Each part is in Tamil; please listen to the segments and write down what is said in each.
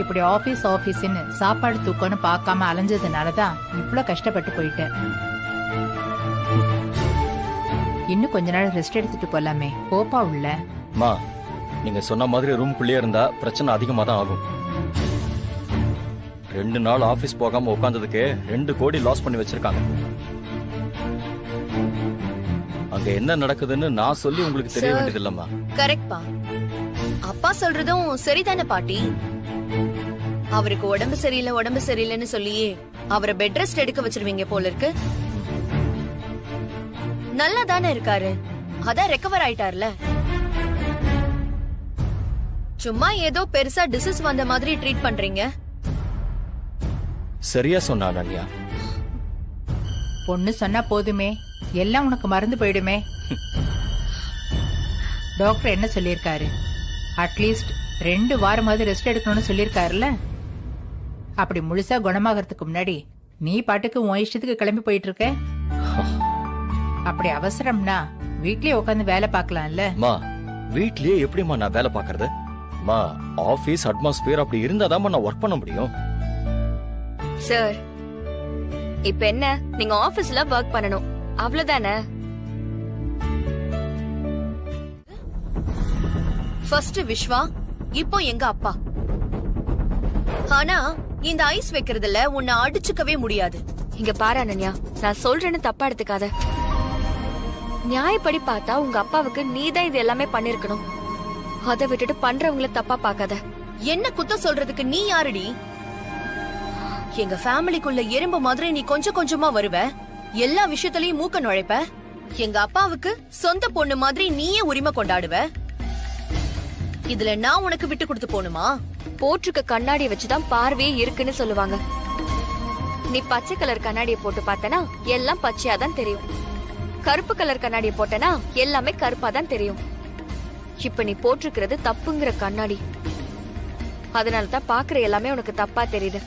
இப்படி ஆபீஸ்னு சாப்பாடு தூக்கம்னு பார்க்காம அலைஞ்சதுனாலதான் இவ்வளவு கஷ்டப்பட்டு போயிட்டேன். இன்னும் கொஞ்ச நாள் ரெஸ்ட் எடுத்துட்டு போலாமே. போப்பா உள்ள. மா, நீங்க சொன்ன மாதிரி ரூம்குள்ளே இருந்தா பிரச்சனை அதிகமா தான் ஆகும். 2 நாள் ஆபீஸ் போகாம உட்கார்ந்ததுக்கு 2 கோடி லாஸ் பண்ணி வச்சிருக்காங்க. அங்க என்ன நடக்குதுன்னு நான் சொல்லி உங்களுக்கு தெரிய வேண்டியது இல்லம்மா. கரெக்ட் பா. அப்பா சொல்றதும் சரிதானே பாட்டி. அவருக்கு உடம்பு சரியில்லைன்னு சொல்லியே அவரை பெட் ரெஸ்ட் எடுக்க வச்சிருவீங்க போல இருக்கு. நல்லா தானே இருக்காரு, அதான் ரெக்கவர் ஆயிட்டார்ல. சும்மா ஏதோ பெருசா டிசீஸ் வந்த மாதிரி ட்ரீட் பண்றீங்க. சரியா சொன்னா அனன்யா. பொண்ணு சொன்னா போதுமே, எல்லாம் உனக்கு மறந்து போயிடுமே. டாக்டர் என்ன சொல்லிருக்காரு? அட்லீஸ்ட் 2 வாரமாவது ரெஸ்ட் எடுக்கணும்னு சொல்லிருக்காருல்ல. அப்படி முழுசா குணமாகறதுக்கு முன்னாடி நீ பாட்டுக்கு உன் இஷ்டத்துக்கு கிளம்பி போயிட்டு இருக்க. அப்படி அவசரம்னா வீட்லயே உட்காந்து வேலை பார்க்கலாம்ல. மா, வீட்லயே எப்படிமா நான் வேலை பார்க்கறது? மா, ஆபீஸ் அட்மாஸ்பியர் அப்படி இருந்தாதான் நான் ஒர்க் பண்ண முடியும். சார், இப்ப என்ன, நீங்க ஆபீஸ்ல ஒர்க் பண்ணணும் அவ்வளவுதானே? ஃபர்ஸ்ட் விஸ்வா, இப்போ எங்க அப்பா. ஆனா இந்த ஐஸ் வைக்கிறதுல உன்னை அடிச்சுக்கவே முடியாது. இங்க பாரு அனன்யா, நான் சொல்றேன்னு தப்பா எடுத்துக்காத. நியாயப்படி பார்த்தா உங்க அப்பாவுக்கு நீதான் இது எல்லாமே பண்ணிருக்கணும். அதை விட்டுட்டு பண்றவங்கள தப்பா பாக்காத. என்ன குத்த சொல்றதுக்கு நீ யாருடி? எங்க ஃபேமிலிக்குள்ள எறும்பு மாதிரி நீ கொஞ்சம் கொஞ்சமா வருவ, எல்லா விஷயத்திலயும் மூக்க நுழைப்ப. எங்க அப்பாவுக்கு சொந்த பொண்ணு மாதிரி நீயே உரிமை கொண்டாடுவ. இதுல நான் உனக்கு விட்டு கொடுத்து போணுமா? போற்றுக்க கண்ணாடிய வச்சுதான் பார்வையே இருக்குன்னு சொல்லுவாங்க. நீ பச்சை கலர் கண்ணாடிய போட்டு பார்த்தனா எல்லாம் பச்சையாதான் தெரியும். கருப்பு கலர் கண்ணாடிய போட்டனா எல்லாமே கருப்பாதான் தெரியும். இப்ப நீ போட்டிருக்கிறது தப்புங்கிற கண்ணாடி. அதனாலதான் பாக்குற எல்லாமே உனக்கு தப்பா தெரியுது.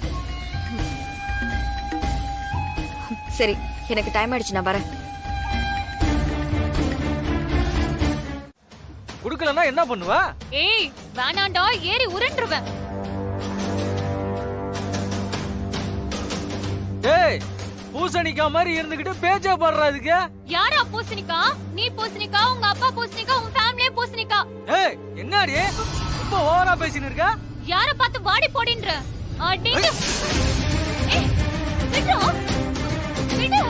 சரி, எனக்கு டைம் ஆயிடுச்சு, நான் வரேன். குடுக்கலன்னா என்ன பண்ணுவ? ஏய் வேணாண்டா, ஏறி உருண்டுருவேன். ஏய், பூசணிக்கா மாதிரி இருந்துகிட்டு பேச்சே பண்றதுக்கு. யாரா பூசணிக்கா? நீ பூசணிக்கா, உங்க அப்பா பூசணிக்கா, உங்க ஃபேமிலியே பூசணிக்கா. ஏய், என்னடி ரொம்ப ஓவரா பேசிட்டு இருக்க? யார பார்த்து வாடி போடின்ற? அடி. ஏய், விடு. விடு.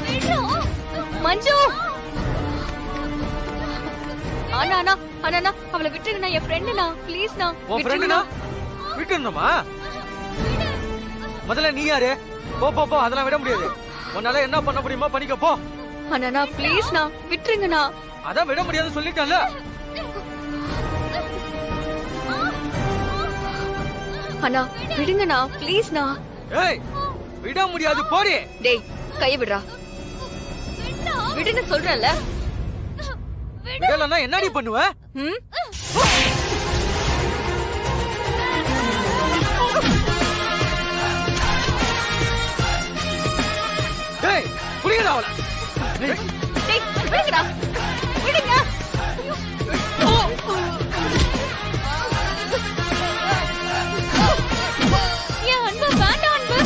விடு. மஞ்சு, அண்ணா அவளை விட்டுருங்கண்ணா. என் ஃப்ரெண்டுண்ணா, ப்ளீஸ்ண்ணா. உன் ஃப்ரெண்டுனா விட்டுறணுமா? முதல்ல நீ யாரு? போ போ போ, அதெல்லாம் விட முடியாது. உன்னால என்ன பண்ண முடியுமோ பண்ணிக்க போ. அண்ணா ப்ளீஸ்ண்ணா, விட்டுருங்கண்ணா. அதான் விட முடியாதுன்னு சொல்லிட்டேன்ல. அண்ணா விடுங்கண்ணா, ப்ளீஸ்ண்ணா. ஏய், விட முடியாது, போடி. டேய், கைய விடுறா. விடுன்னு சொல்றல. விடலன்னா என்னடி பண்ணுவ? டேய், புரியடா அவள. டேய், விடுங்கடா. விடுங்க. ஏன் அன்பு வேண்டாம் அன்பு.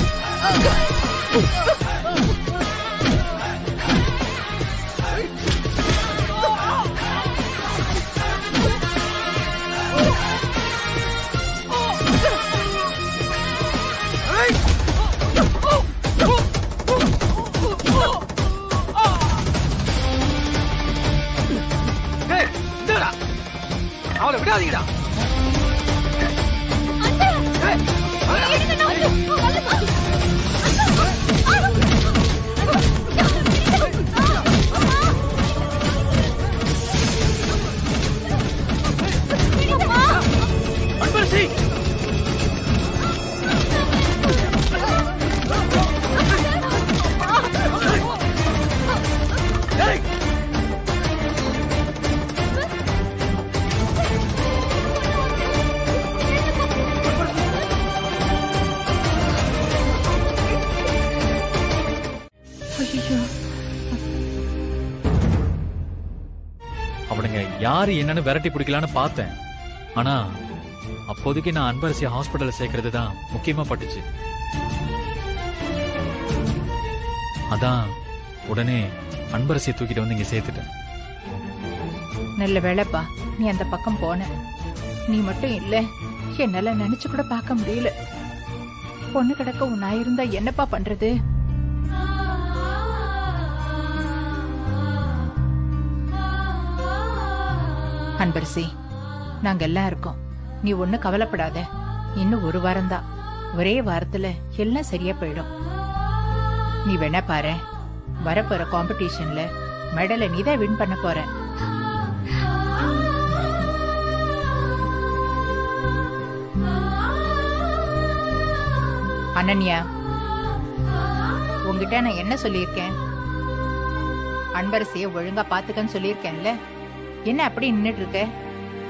அவளை விடாதீங்கடா. அன்பரசி, ஐயோ, அவனுங்க யாரு என்னன்னு விரட்டி பிடிக்கலான்னு பார்த்தேன். ஆனா அப்போதைக்கு நான் அன்பரசியை ஹாஸ்பிட்டல்ல சேர்க்கறது தான் முக்கியமா பட்டுச்சு. அதான் உடனே அன்பரசியை தூக்கிட்டு வந்து இங்க சேர்த்துட்டேன். நல்ல வேலைப்பா நீ அந்த பக்கம் போன. நீ மட்டும் இல்ல என்னால நினைச்சு கூட பார்க்க முடியல. பொண்ணு கிடக்க உன் இருந்தா என்னப்பா பண்றது? அன்பரசி, நாங்க எல்லாம் இருக்கோம். நீ ஒண்ணு கவலைப்படாத. இன்னும் ஒரு வாரம்தான். ஒரே வாரத்துல எல்லாம் சரியா போயிடும். நீ வேணா பாரு, வரப்போற காம்படிஷன்ல மெடலை நீதான் வின் பண்ண போற. அனன்யா, உங்ககிட்ட நான் என்ன சொல்லியிருக்கேன்? அன்பரசியை ஒழுங்கா பாத்துக்கன்னு சொல்லியிருக்கேன்ல. என்ன அப்படி நின்னுட்டு இருக்க?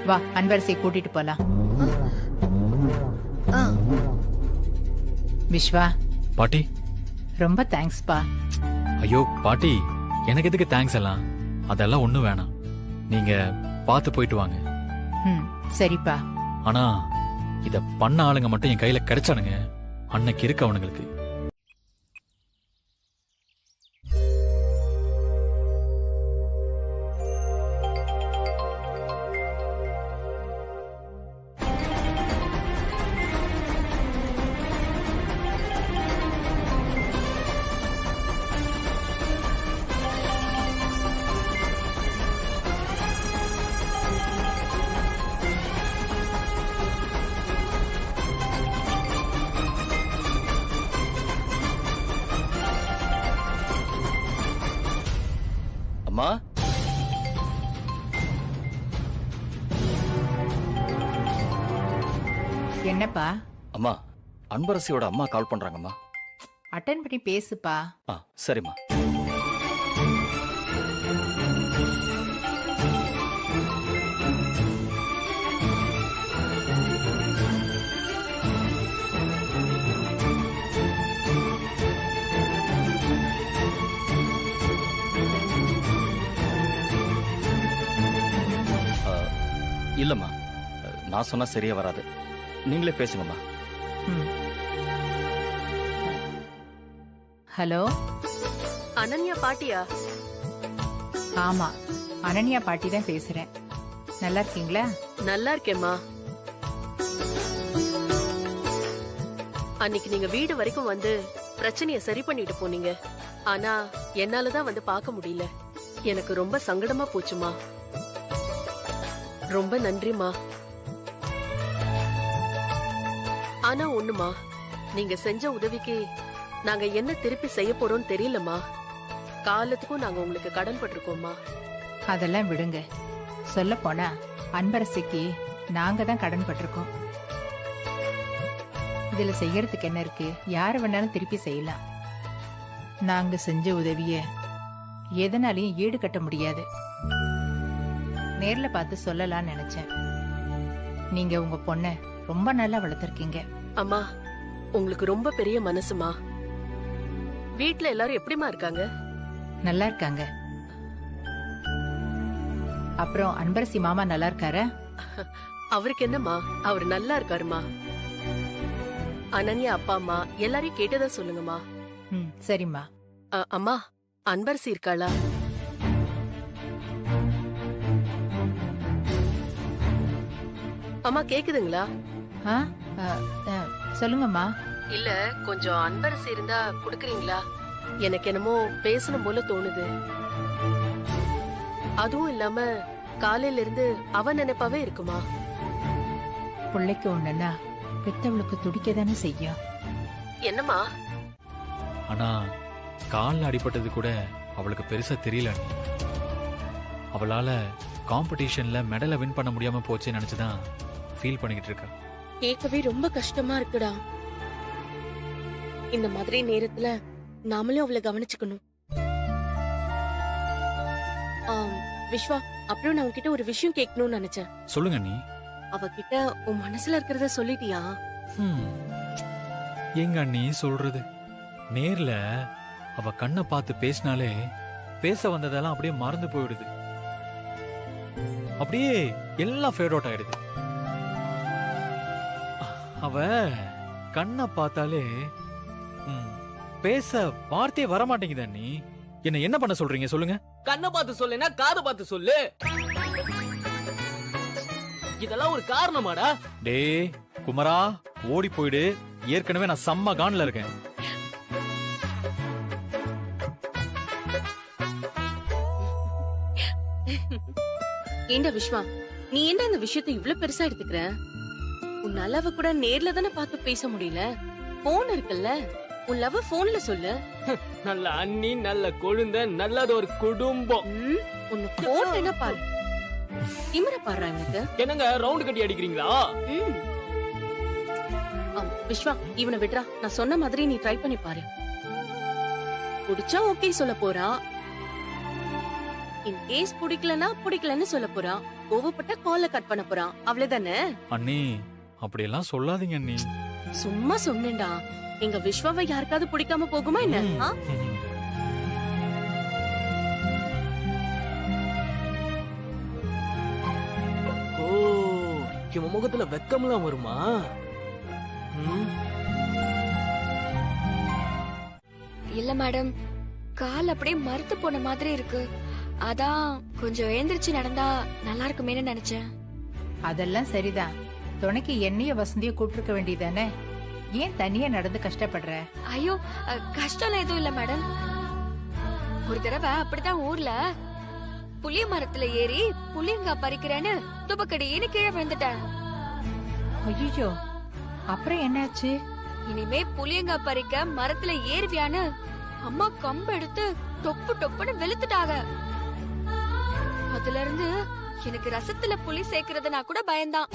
வா, அன்பரசியை கூட்டிட்டு போலாம். விஸ்வா. பாட்டி. ரொம்ப தேங்க்ஸ்பா. ஐயோ பாட்டி, எனக்கு எதுக்கு தேங்க்ஸ் எல்லாம்? அதெல்லாம் ஒண்ணும் வேணாம். நீங்க பார்த்து போயிட்டு வாங்க. சரிப்பா. ஆனா இத பண்ண ஆளுங்க மட்டும் என் கையில கிடைச்சானுங்க, அன்னைக்கு இருக்கு அவனுங்களுக்கு. அம்மா, என்னப்பா? அம்மா, அன்பரசியோட அம்மா கால் பண்றாங்கம்மா. அட்டன் பண்ணி பேசுப்பா. சரிம்மா. இல்லம்மா, நான் சொன்னா சரியா வராது. நீங்களே பேசுங்கம்மா. ஹலோ, அனன்யா பாட்டியா? ஆமா, அனன்யா பாட்டி தான் பேசுறேன். நல்லா இருக்கீங்களா? நல்லா இருக்கேம்மா. அன்னைக்கு நீங்க வீடு வரைக்கும் வந்து பிரச்சனைய சரி பண்ணிட்டு போனீங்க. ஆனா என்னாலதான் வந்து பார்க்க முடியல. எனக்கு ரொம்ப சங்கடமா போச்சுமா. ரொம்ப நன்றிமா. ஆனா ஒண்ணுமா, நீங்க செஞ்ச உதவிக்கு நாங்க என்ன திருப்பி செய்ய போறோம் தெரியலமா. காலத்துக்கும் நாங்க உங்களுக்கு கடன் பட்டிருக்கோம்மா. அதெல்லாம் விடுங்க. சொல்ல போனா அன்பரசிக்கு நாங்க தான் கடன் பட்டிருக்கோம். இதுல செய்யறதுக்கு என்ன இருக்கு? யாரு வேணாலும் திருப்பி செய்யலாம். நாங்க செஞ்ச உதவிய எதனாலையும் ஈடு கட்ட முடியாது. நேர்ல பார்த்து சொல்லலாம்னு நினைச்சேன். நீங்க உங்க பொண்ண ரொம்ப நல்லா வளர்த்திருக்கீங்க. அம்மா, உங்களுக்கு ரொம்ப பெரிய மனசுமா. வீட்ல எல்லாரும் எப்படிமா இருக்காங்க? நல்லா இருக்காங்க. அப்புறம் அன்பரசி மாமா நல்லா இருக்காரா? அவருக்கு என்னம்மா, அவர் நல்லா இருக்காருமா. அனன்யா அப்பா அம்மா எல்லாரையும் கேட்டதா சொல்லுங்கம்மா. சரிம்மா. அம்மா, அன்பரசி இருக்காளா? அம்மா கேக்குதுங்களா? சொல்லுங்கம்மா. இல்ல, கொஞ்சம் அன்பரசி இருந்தா குடுக்கறீங்களா? எனக்கு என்னமோ பேசணும் போல தோணுது. அதுவும் இல்லாம காலையில இருந்து அவ நினைப்பாவே இருக்குமா. பிள்ளைக்கு ஒண்ணுன்னா பெத்தவளுக்கு துடிக்க தானே செய்யும். என்னம்மா? ஆனா கால்ல அடிபட்டது கூட அவளுக்கு பெருசா தெரியல. அவளால காம்படிஷன்ல மெடலை வின் பண்ண முடியாம போச்சேன்னு நினைச்சுதான் ஃபீல் பண்ணிக்கிட்டு இருக்கா. கேட்கவே ரொம்ப கஷ்டமா இருக்குடா. இந்த மாதிரி நேரத்துல நாமளும் அவளை கவனிச்சுக்கணும். விஸ்வா, அப்புறம் நான் உன்கிட்ட ஒரு விஷயம் கேட்கணும்னு நினைச்சேன். சொல்லுங்க நீ. அவகிட்ட உன் மனசுல இருக்கிறத சொல்லிட்டியா? எங்க அண்ணி சொல்றது? நேர்ல அவ கண்ணை பார்த்து பேசினாலே பேச வந்ததெல்லாம் அப்படியே மறந்து போயிடுது. அப்படியே எல்லாம் ஃபேட் அவுட் ஆயிடுது. அவ கண்ணை பார்த்தாலே பேச வார்த்தையே வரமாட்டேங்குதா? நீ என்ன பண்ண சொல்றீங்க சொல்லுங்க? கண்ணை பார்த்து சொல்லுனா காதை பார்த்து சொல்லு. இதெல்லாம் ஒரு காரணமாடா? டேய் குமரா, ஓடி போயிடு. ஏற்கனவே நான் செம்ம கான்ல இருக்கேன். ஏண்டா விஸ்வா, நீ என்ன இந்த விஷயத்தை இவ்ளோ பெருசா எடுத்துக்கிற? உன் லவ் கூட நேர்ல தானே பார்த்து பேச முடியல. போன் இருக்குல்ல, உன் லவ் போன்ல சொல்லு. நல்ல அண்ணி, நல்ல கொழுந்த, நல்லது ஒரு குடும்பம். உன்னை போன் என்ன பாரு, திமிர பாடுறா எனக்கு. என்னங்க ரவுண்ட் கட்டி அடிக்கிறீங்களா? விஸ்வா, இவனை விடுறா. நான் சொன்ன மாதிரி நீ ட்ரை பண்ணி பாரு. பிடிச்சா ஓகே சொல்ல போறான். இன் கேஸ் பிடிக்கலன்னு சொல்ல போறான். கோவப்பட்ட கால்ல கட் பண்ண போறான். அவ்வளவுதானே? அண்ணி அப்படியெல்லாம் சொல்லாதீங்க அண்ணி. சும்மா சொன்னேன்டா. எங்க விஸ்வாவை யாருக்காவது பிடிக்காம போகுமா என்ன? ஓ, இவன் முகத்துல வெக்கம்லாம் வருமா? இல்ல மேடம், கால் அப்படியே மறுத்து போன மாதிரி இருக்கு. அதான் கொஞ்சம் எழுந்திருச்சு நடந்தா நல்லா இருக்குமேன்னு நினைச்சேன். அதெல்லாம் சரிதான். துணைக்கு என்னைய வசந்திய கூப்பிட்டுருக்க வேண்டியதானே? ஏன் தனியா நடந்து கஷ்டப்படுற? ஐயோ, கஷ்டம் எதுவும் இல்ல மேடம். ஒரு தடவை அப்படிதான் ஊர்ல புளிய மரத்துல ஏறி புளியங்காய் பறிக்கிறேன்னு துபக்கடின்னு கீழே விழுந்துட்டேன். ஐயோ, அப்புறம் என்னாச்சு? இனிமே புளியங்காய் பறிக்க மரத்துல ஏறுவியான்னு அம்மா கம்பு எடுத்து டொப்பு டொப்புன்னு வெளுத்துட்டாங்க. அதுல இருந்து எனக்கு ரசத்துல புளி சேர்க்கறதுனா கூட பயந்தான்.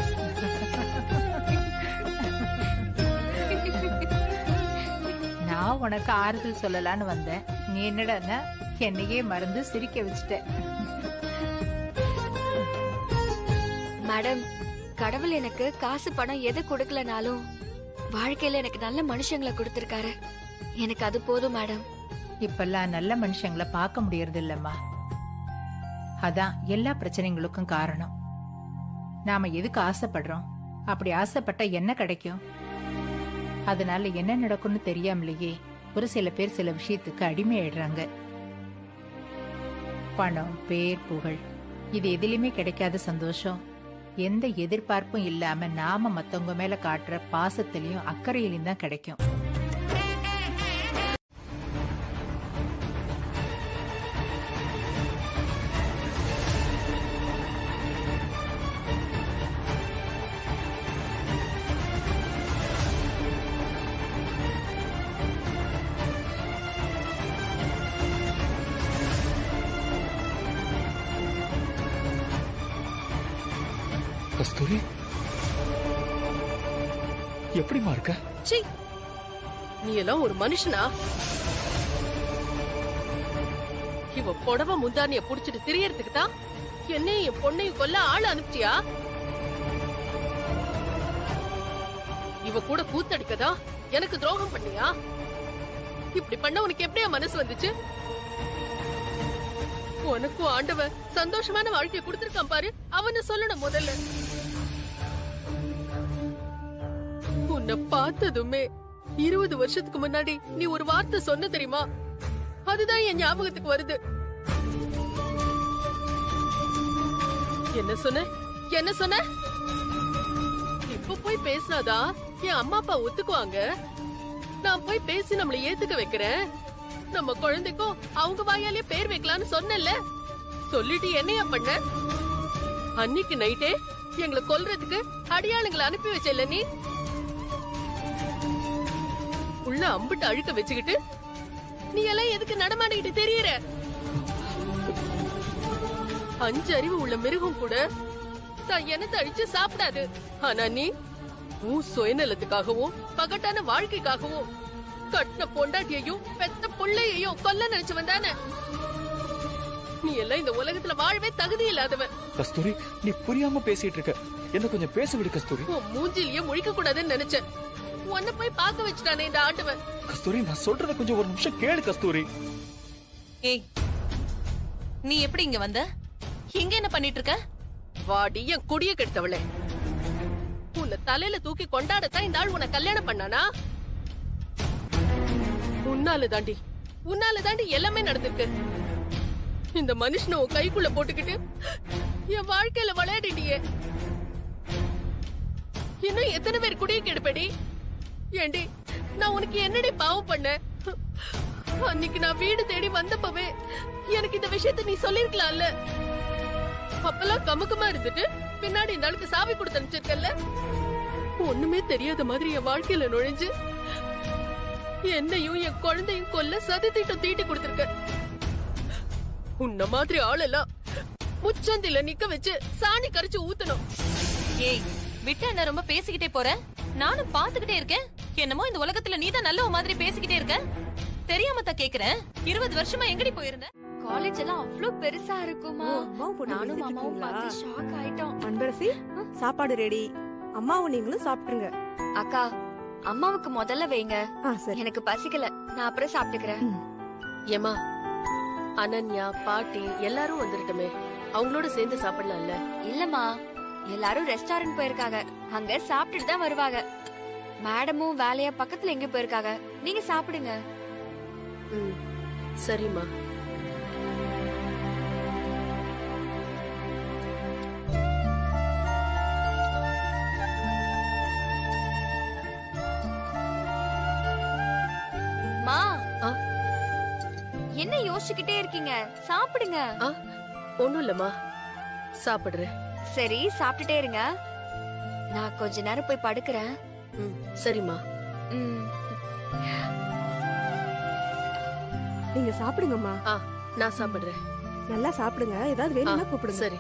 நான் உனக்கு ஆறுதல் சொல்லலான்னு வந்தேன். நீ என்னடா என்னையே மறந்து சிரிக்க வச்சுட்ட. மேடம், கடவுள் எனக்கு காசு பணம் எது கொடுக்கலனாலும் வாழ்க்கையில எனக்கு நல்ல மனுஷங்களை கொடுத்திருக்காரு. எனக்கு அது போதும் மேடம். இப்பெல்லாம் நல்ல மனுஷங்களை பார்க்க முடியறது இல்லம்மா. அதான் எல்லா பிரச்சனைகளுக்கும் காரணம். நாம எதுக்கு ஆசைப்படுறோம்? அப்படி ஆசைப்பட்டா என்ன கிடைக்கும்? அதனால என்ன நடக்கும்னு தெரியாமலேயே ஒரு சில பேர் சில விஷயத்துக்கு அடிமையாயிடுறாங்க. பணம், பேர், புகழ், இது எதிலுமே கிடைக்காத சந்தோஷம் எந்த எதிர்பார்ப்பும் இல்லாம நாம மத்தவங்க மேல காட்டுற பாசத்திலையும் அக்கறையிலையும் தான் கிடைக்கும். கஸ்தூரி, எப்படிமா இருக்க? நீ எல்லாம் ஒரு மனுஷனா? இவ புடவ முந்தானிய புடிச்சிட்டு திரியறதுக்கு தான் என்னையும் என் பொண்ணையும் கொல்ல ஆள் அனுப்பிச்சியா? இவ கூட கூத்தடிக்கதா எனக்கு துரோகம் பண்ணியா? இப்படி பண்ண உனக்கு எப்படியா மனசு வந்துச்சு? உனக்கும் ஆண்டவன் சந்தோஷமான வாழ்க்கையை கொடுத்திருக்கான் பாரு, அவனை சொல்லணும் முதல்ல. உன்னை பார்த்ததுமே 20 வருஷத்துக்கு முன்னாடி நீ ஒரு வார்த்தை சொன்ன தெரியுமா? அதுதான் என் ஞாபகத்துக்கு வருது. என்ன சொன்ன? இப்ப போய் பேசினாதான் என் அம்மா அப்பா ஒத்துக்குவாங்க. நான் போய் பேசி நம்மளை ஏத்துக்க வைக்கிறேன். நம்ம குழந்தைக்கும் அவங்க வாயாலே பேர் வைக்கலாம்னு சொன்னல, சொல்லிட்டு என்னையா பண்ண? அன்னைக்கு நைட்டே எங்களை கொல்றதுக்கு அடியாளுங்களை அனுப்பி வச்சல நீ. உள்ள அம்பிட்டு அழுக்க வச்சுக்கிட்டு நீ எல்லாம் எதுக்கு நடமாடிக்கிட்டு தெரியற? 5 அறிவு உள்ள மிருகம் கூட தான் எனத்தை அழிச்சு சாப்பிடாது. ஆனா நீ உன் சுயநலத்துக்காகவும் பகட்டான வாழ்க்கைக்காகவும் கட்டின பொண்டாட்டியையும் பெத்த புள்ளையையும் கொல்ல நினைச்சு வந்தானே. நீ எல்லாம் இந்த உலகத்துல வாழவே தகுதி இல்லாதவன். கஸ்தூரி, நீ புரியாம பேசிட்டு இருக்க. என்ன கொஞ்சம் பேச விடு கஸ்தூரி. உன் மூஞ்சிலேயே முழிக்க கூடாதுன்னு நினைச்சேன். உன்னை போய் பார்க்க வச்சுட்டானே இந்த ஆண்டவன். கஸ்தூரி நான் சொல்றத கொஞ்சம் ஒரு நிமிஷம் கேளு கஸ்தூரி. ஏய், நீ எப்படி இங்க வந்த? இங்க என்ன பண்ணிட்டு இருக்க? வாடி என் குடிய கெடுத்தவளே. உன்னை தலையில தூக்கி கொண்டாடத்தான் இந்த ஆள் உன்னை கல்யாணம் பண்ணானா? உன்னால தாண்டி எல்லாமே நடந்திருக்கு. இந்த மனுஷனை உன் கைக்குள்ள போட்டுக்கிட்டு என் வாழ்க்கையில விளையாடிட்டியே. இன்னும் எத்தனை பேர் குடிய கெடுப்படி? ஏண்டி நான் உனக்கு என்னடி பாவம் பண்ண? அன்னைக்கு நான் வீடு தேடி வந்தப்பவே எனக்கு இந்த விஷயத்த நீ சொல்லிருக்கலாம்ல. அப்பெல்லாம் கமுக்கமா இருந்துட்டு பின்னாடி இந்த ஆளுக்கு சாவி கொடுத்து அனுப்பிச்சிருக்கல. ஒண்ணுமே தெரியாத மாதிரி என் வாழ்க்கையில நுழைஞ்சு என்னையும் என் குழந்தையும் கொல்ல சதி திட்டம் தீட்டி கொடுத்திருக்க. உன்ன மாதிரி ஆளெல்லாம் முச்சந்தில நிக்க வச்சு சாணி கரைச்சு ஊத்தணும். ஏய், விட்டு என்ன ரொம்ப பேசிக்கிட்டே போற? நானும் பாத்துக்கிட்டே இருக்கேன். என்னமோ இந்த உலகத்துல நீதான் நல்ல மாதிரி பேசிக்கிட்டே இருக்க. தெரியாம தான் கேக்குறேன். 20 வருஷமா எங்கடி போயிருந்த? காலேஜ் எல்லாம் அவ்ளோ பெருசா இருக்குமா? நானும் அம்மாவும் பார்த்து ஷாக் ஆயிட்டோம். அன்பரசி, சாப்பாடு ரெடி. அம்மாவும் நீங்களும் சாப்பிட்டுருங்க. அக்கா, அம்மாவுக்கு முதல்ல வைங்க. சரி. எனக்கு பசிக்கல, நான் அப்புறம் சாப்பிட்டுக்கிறேன். ஏமா, அனன்யா பாட்டி எல்லாரும் வந்துருட்டுமே, அவங்களோட சேர்ந்து சாப்பிடலாம்ல? இல்லம்மா, எல்லாரும் ரெஸ்டாரண்ட் போயிருக்காங்க. அங்க சாப்பிட்டுட்டு தான் வருவாங்க. மேடமும் வேலையா பக்கத்துல எங்க போயிருக்காங்க. நீங்க சாப்பிடுங்க. சரிம்மா. மா, என்ன யோசிச்சுக்கிட்டே இருக்கீங்க? சாப்பிடுங்க. ஒண்ணும் இல்லம்மா, சாப்பிடுறேன். சரி, சாப்பிட்டுட்டே இருங்க. நான் கொஞ்ச நேரம் போய் படுக்கிறேன். சரிம்மா. நீங்க சாப்பிடுங்கம்மா. நான் சாப்பிடுறேன். நல்லா சாப்பிடுங்க. ஏதாவது வேணும்னா கூப்பிடுங்க. சரி.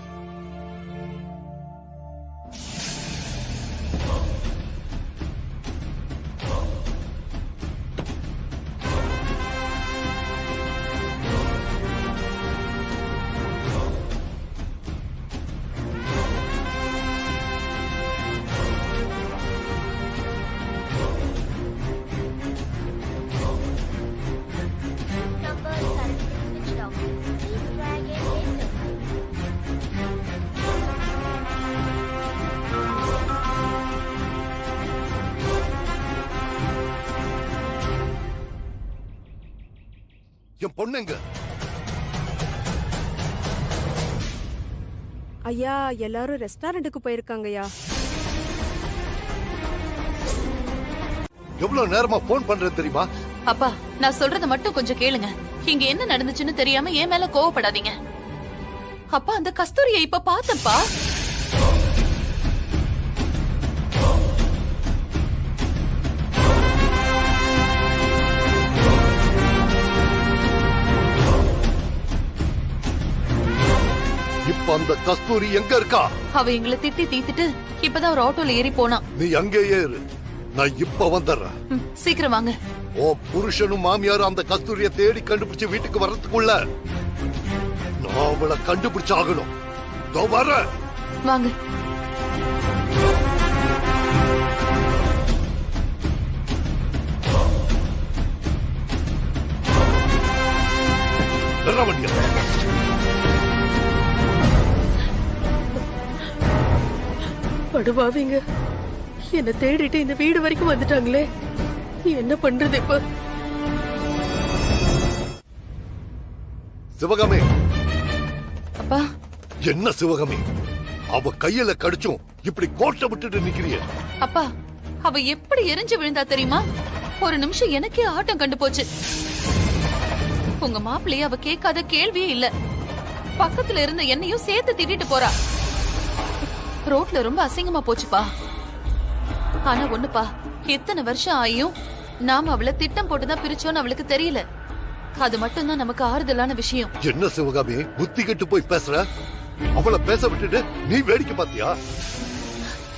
என் பொண்ணுங்க ஐயா, எல்லாரும் ரெஸ்டாரண்ட்டுக்கு போயிருக்காங்கய்யா. எவ்வளவு நேரமா போன் பண்றது தெரியுமா? அப்பா, நான் சொல்றத மட்டும் கொஞ்சம் கேளுங்க. இங்க என்ன நடந்துச்சுன்னு தெரியாம என் மேல கோவப்படாதீங்க. அப்பா, அந்த கஸ்தூரியை இப்ப பார்த்தப்பா. இப்ப அந்த கஸ்தூரி எங்க இருக்கா? அவ எங்களை திட்டி தீத்துட்டு இப்பதான் ஒரு ஆட்டோல ஏறி போனா. நீ அங்கேயே இரு, நான் இப்ப வந்துடுறேன். சீக்கிரம் வாங்க. ஓ புருஷனும் மாமியாரும் அந்த கஸ்தூரிய தேடி கண்டுபிடிச்சு வீட்டுக்கு வர்றதுக்குள்ள நான் அவளை கண்டுபிடிச்சு ஆகணும். வரேன். வாங்க. படுவாவீங்க, என்ன தேடிட்டு இந்த வீடு வரைக்கும் வந்துட்டாங்களே. என்ன பண்றது இப்ப? சிவகாமி. அப்பா. என்ன சிவகாமி, அவ கையில கடிச்சும் இப்படி கோட்டை விட்டுட்டு நிக்கிறிய? அப்பா, அவ எப்படி எரிஞ்சு விழுந்தா தெரியுமா? ஒரு நிமிஷம் எனக்கே ஆட்டம் கண்டு போச்சு. உங்க மாப்பிள்ளைய அவ கேட்காத கேள்வியே இல்ல. பக்கத்துல இருந்த என்னையும் சேர்த்து திட்டிட்டு போறா. ரோட்ல ரொம்ப அசிங்கமா போச்சுப்பா. ஆனா ஒண்ணுப்பா, எத்தனை வருஷம் ஆயும் நாம அவளை திட்டம் போட்டுதான் பிரிச்சோன்னு அவளுக்கு தெரியல. அது மட்டும் தான் நமக்கு ஆறுதலான விஷயம். என்ன சிவகாமி, புத்தி கெட்டு போய் பேசுற? அவளை பேச விட்டுட்டு நீ வேடிக்கை பாத்தியா?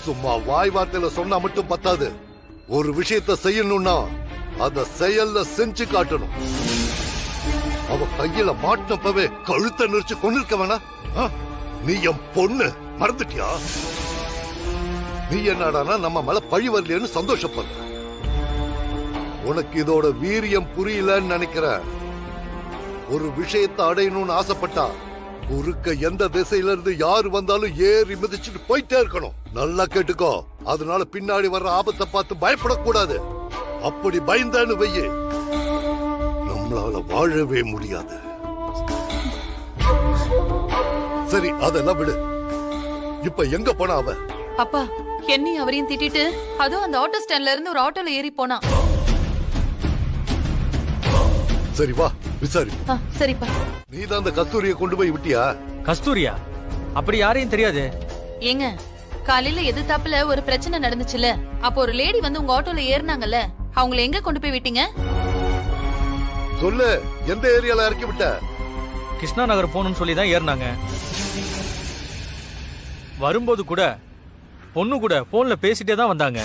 சும்மா வாய் வார்த்தையில சொன்னா மட்டும் பத்தாது. ஒரு விஷயத்த செய்யணும்னா அத செயல்ல செஞ்சு காட்டணும். அவ கையில மாட்டினப்பவே கழுத்தை நெரிச்சு கொண்டிருக்க வேணா? நீ என் பொண்ணு, மறந்துட்டியா? நீ என்னடானா நம்ம மேல பழி வரலையேன்னு சந்தோஷப்படுற. உனக்கு இதோட வீரியம் புரியலன்னு நினைக்கிறேன். ஒரு விஷயத்தை அடையணும்னு ஆசைப்பட்டா குறுக்க எந்த திசையில இருந்து யாரு வந்தாலும் ஏறி மிதிச்சுட்டு போயிட்டே இருக்கணும். நல்லா கேட்டுக்கோ. அதனால பின்னாடி வர்ற ஆபத்தை பார்த்து பயப்படக்கூடாது. அப்படி பயந்தான்னு வையே, நம்மளால வாழவே முடியாது. சரி, அதெல்லாம் விடு. இப்ப எங்க போனா அவ? அப்பா, என்னையும் அவரையும் திட்டிட்டு அதுவும் அந்த ஆட்டோ ஸ்டாண்ட்ல இருந்து ஒரு ஆட்டோல ஏறி போனா. சரி வா விசாரி. சரிப்பா. நீதான் அந்த கஸ்தூரியை கொண்டு போய் விட்டியா? கஸ்தூரியா? அப்படி யாரையும் தெரியாது. ஏங்க, காலையில எதிர்த்தாப்புல ஒரு பிரச்சனை நடந்துச்சுல, அப்போ ஒரு லேடி வந்து உங்க ஆட்டோல ஏறினாங்கல்ல, அவங்கள எங்க கொண்டு போய் விட்டீங்க? சொல்லு, எந்த ஏரியால இறக்கி விட்ட? கிருஷ்ணா நகர் போகணும்னு சொல்லி தான் ஏறினாங்க. வரும்போது கூட பொண்ணு கூட போன்ல பேசிட்டே தான் வந்தாங்க.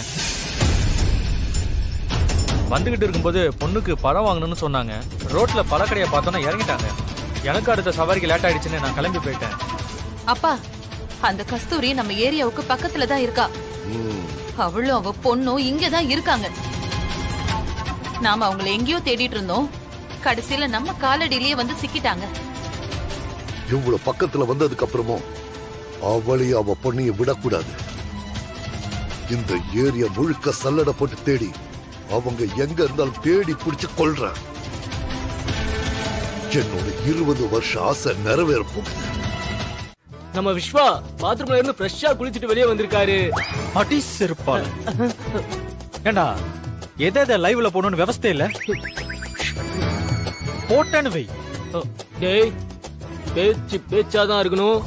வந்துகிட்டு இருக்கும்போது பொண்ணுக்கு பழம் வாங்கணும்னு சொன்னாங்க. ரோட்ல பழக்கடையை பார்த்தோன்னா இறங்கிட்டாங்க. எனக்கு அடுத்த சவாரிக்கு லேட் ஆயிடுச்சுன்னு நான் கிளம்பி போயிட்டேன். அப்பா, அந்த கஸ்தூரி நம்ம ஏரியாவுக்கு பக்கத்துல தான் இருக்கா. அவளும் அவ பொண்ணும் இங்கதான் இருக்காங்க. நாம அவங்கள எங்கேயோ தேடிட்டு இருந்தோம். கடைசியில நம்ம காலடியிலேயே வந்து சிக்கிட்டாங்க. இவ்வளவு பக்கத்துல வந்ததுக்கு அப்புறமும் அவளையும் அவ பொண்ணையும் விடக்கூடாது. இந்த ஏரியா முழுக்க சல்லடை போட்டு தேடி அவங்க எங்க இருந்தாலும் தேடி பிடிச்சு கொள்றேன். என்னோட 20 வருஷ ஆசை நிறைவேற போகுது. நம்ம விஸ்வா பாத்ரூம்ல இருந்து ஃப்ரெஷ்ஷா குளிச்சிட்டு வெளியே வந்திருக்காரு. அடி செருப்பால. ஏண்டா எதை லைவ்ல போகணும்னு விவஸ்தை இல்ல? போட்டேன்னு வை. டேய், பேச்சு பேச்சாதான் இருக்கணும்.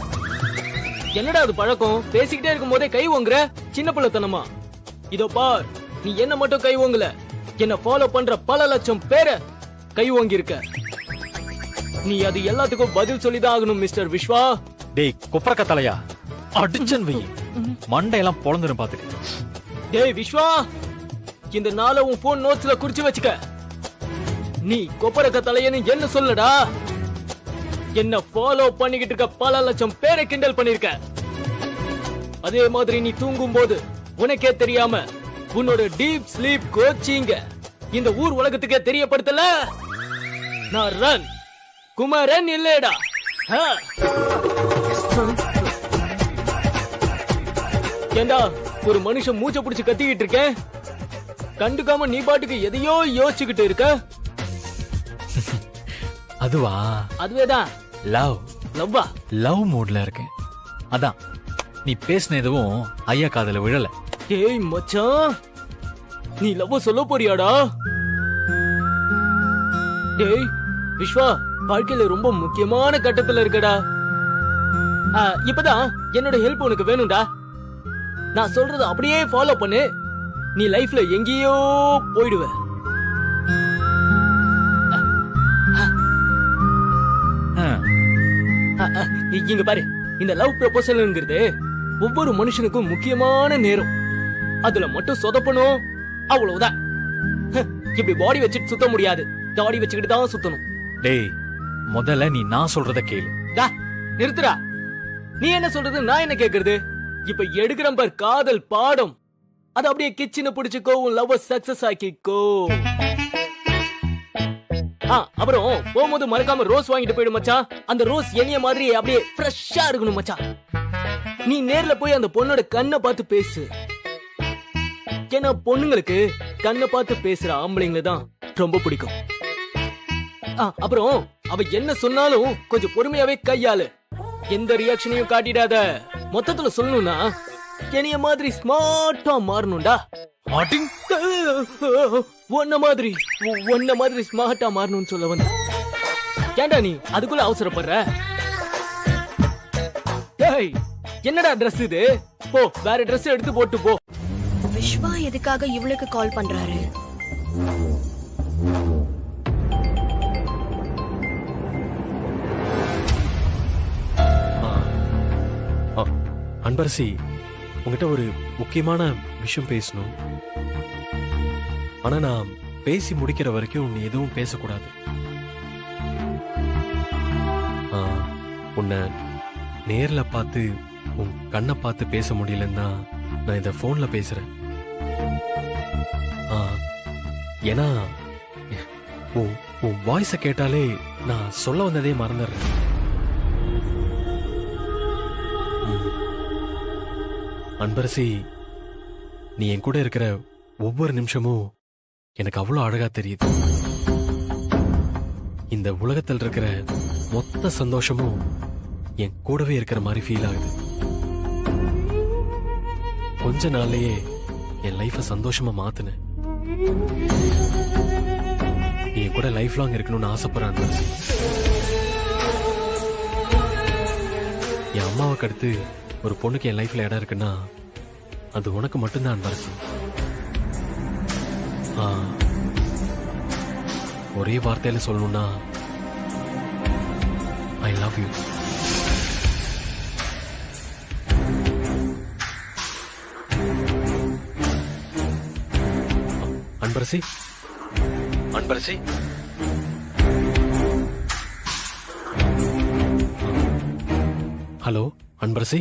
என்னடா அது பழக்கம்? பேசிக்கிட்டே இருக்கும் போதே கை ஓங்குற சின்ன பிள்ளைத்தனமா? இதோ பார், நீ என்ன மட்டும் கை ஓங்கல, என்ன ஃபாலோ பண்ற பல லட்சம் பேரை கை ஓங்கி இருக்க. நீ அது எல்லாத்துக்கும் பதில் சொல்லிதான் ஆகணும் மிஸ்டர் விஸ்வா. டேய் குப்பரக்க தலையா, அடிச்சன் வை, மண்டையெல்லாம் பொழந்துரும் பாத்துக்க. டேய் விஸ்வா, இந்த நாளை உன் போன் நோட்ஸ்ல குறிச்சு வச்சுக்க. நீ கொப்பரக்க தலையன்னு என்ன சொல்லடா? என்ன ஃபாலோ பண்ணிக்கிட்டு இருக்க பல லட்சம் பேரை கிண்டல் பண்ணிருக்க. அதே மாதிரி நீ தூங்கும் போது உனக்கே தெரியாம உன்னோட டீப் ஸ்லீப் கோச்சிங்க இந்த ஊர் உலகத்துக்கே தெரியப்படுத்தல. நான் ரன் குமாரன் இல்லடா. ஏண்டா ஒரு மனுஷன் மூச்சை பிடிச்சு கத்திக்கிட்டு இருக்கேன், கண்டுக்காம நீ பாட்டுக்கு எதையோ யோசிச்சுக்கிட்டு இருக்க. அதுவா? அதுவேதான் லவ் மூட்ல இருக்கேன். அதான் நீ பேசின எதுவும் ஐயா காதல விழல. ஏய் மச்சான், நீ லவ் சொல்ல போறியாடா? டேய் விஸ்வா, வாழ்க்கையில ரொம்ப முக்கியமான கட்டத்துல இருக்கடா. இப்பதான் என்னோட ஹெல்ப் உனக்கு வேணும்டா. நான் சொல்றது அப்படியே ஃபாலோ பண்ணு, நீ லைஃப்ல எங்கேயோ போயிடுவ. இங்க பாரு, இந்த லவ் ப்ரொபோசல்ங்கிறது ஒவ்வொரு மனுஷனுக்கும் முக்கியமான நேரம். அதுல மட்டும் சொதப்பணும், அவ்வளவுதான். இப்படி பாடி வச்சுட்டு சுத்த முடியாது, தாடி வச்சுக்கிட்டு தான் சுத்தணும். டேய் முதல்ல நீ நான் சொல்றத கேளு. நிறுத்துடா. நீ என்ன சொல்றது, நான் என்ன கேக்குறது? இப்ப எடுக்கிற பார் காதல் பாடம், அது அப்படியே கிச்சனை பிடிச்சுக்கோ, உன் லவ் சக்சஸ் ஆக்கிக்கோ. அப்புறம் போகும்போது மறக்காம ரோஸ் வாங்கிட்டு போயிடு மச்சான். அந்த ரோஸ் என்னைய மாதிரி அப்படியே ஃப்ரெஷ்ஷா இருக்கணும் மச்சான். நீ நேர்ல போய் அந்த பொண்ணோட கண்ணை பார்த்து பேசு. ஏன்னா பொண்ணுங்களுக்கு கண்ணை பார்த்து பேசுற ஆம்பளைங்களை தான் ரொம்ப பிடிக்கும். அப்புறம் அவ என்ன சொன்னாலும் கொஞ்சம் பொறுமையாவே கையாளு, எந்த ரியாக்ஷனையும் காட்டிடாத. மொத்தத்துல சொல்லணும்னா என்னைய மாதிரி ஸ்மார்ட்டா மாறணும்டா. ஒன்ன மாதிரி ஸ்மார்ட்டா மாறணும்னு சொல்ல வந்த. ஏண்டா நீ அதுக்குள்ள அவசரப்படுற? ஏய், என்னடா ட்ரெஸ் இது? போ, வேற ட்ரெஸ் எடுத்து போட்டு போ. விஸ்வா எதுக்காக இவளுக்கு கால் பண்றாரு? அன்பரசி, உங்ககிட்ட ஒரு முக்கியமான விஷயம் பேசணும். ஆனா நான் பேசி முடிக்கிற வரைக்கும் நீ எதுவும் பேசக்கூடாது. உன்னை நேர்ல பார்த்து உன் கண்ணை பார்த்து பேச முடியலன்னா நான் இத போன்ல பேசுறேன். ஏன்னா உன் வாய்ஸை கேட்டாலே நான் சொல்ல வந்ததே மறந்துடுறேன். அன்பரசி, நீ என் கூட இருக்கிற ஒவ்வொரு நிமிஷமும் எனக்கு அவ்வளவு அழகா தெரியுது. இந்த உலகத்தில் இருக்கிற மொத்த சந்தோஷமும் என் கூடவே இருக்கிற மாதிரி ஃபீல் ஆகுது. கொஞ்ச நாள்லயே என் லைஃபை சந்தோஷமா மாத்துனேன். நீ என் கூட லைஃப் லாங் இருக்கணும்னு ஆசைப்படுறேன் அன்பரசி. என் அம்மாவுக்கு அடுத்து ஒரு பொண்ணுக்கு என் லைஃப்ல இடம் இருக்குன்னா அது உனக்கு மட்டும்தான் அன்பரசி. ஒரே வார்த்தையில சொல்லணும்னா I love you. Anbarasi, Anbarasi, hello Anbarasi.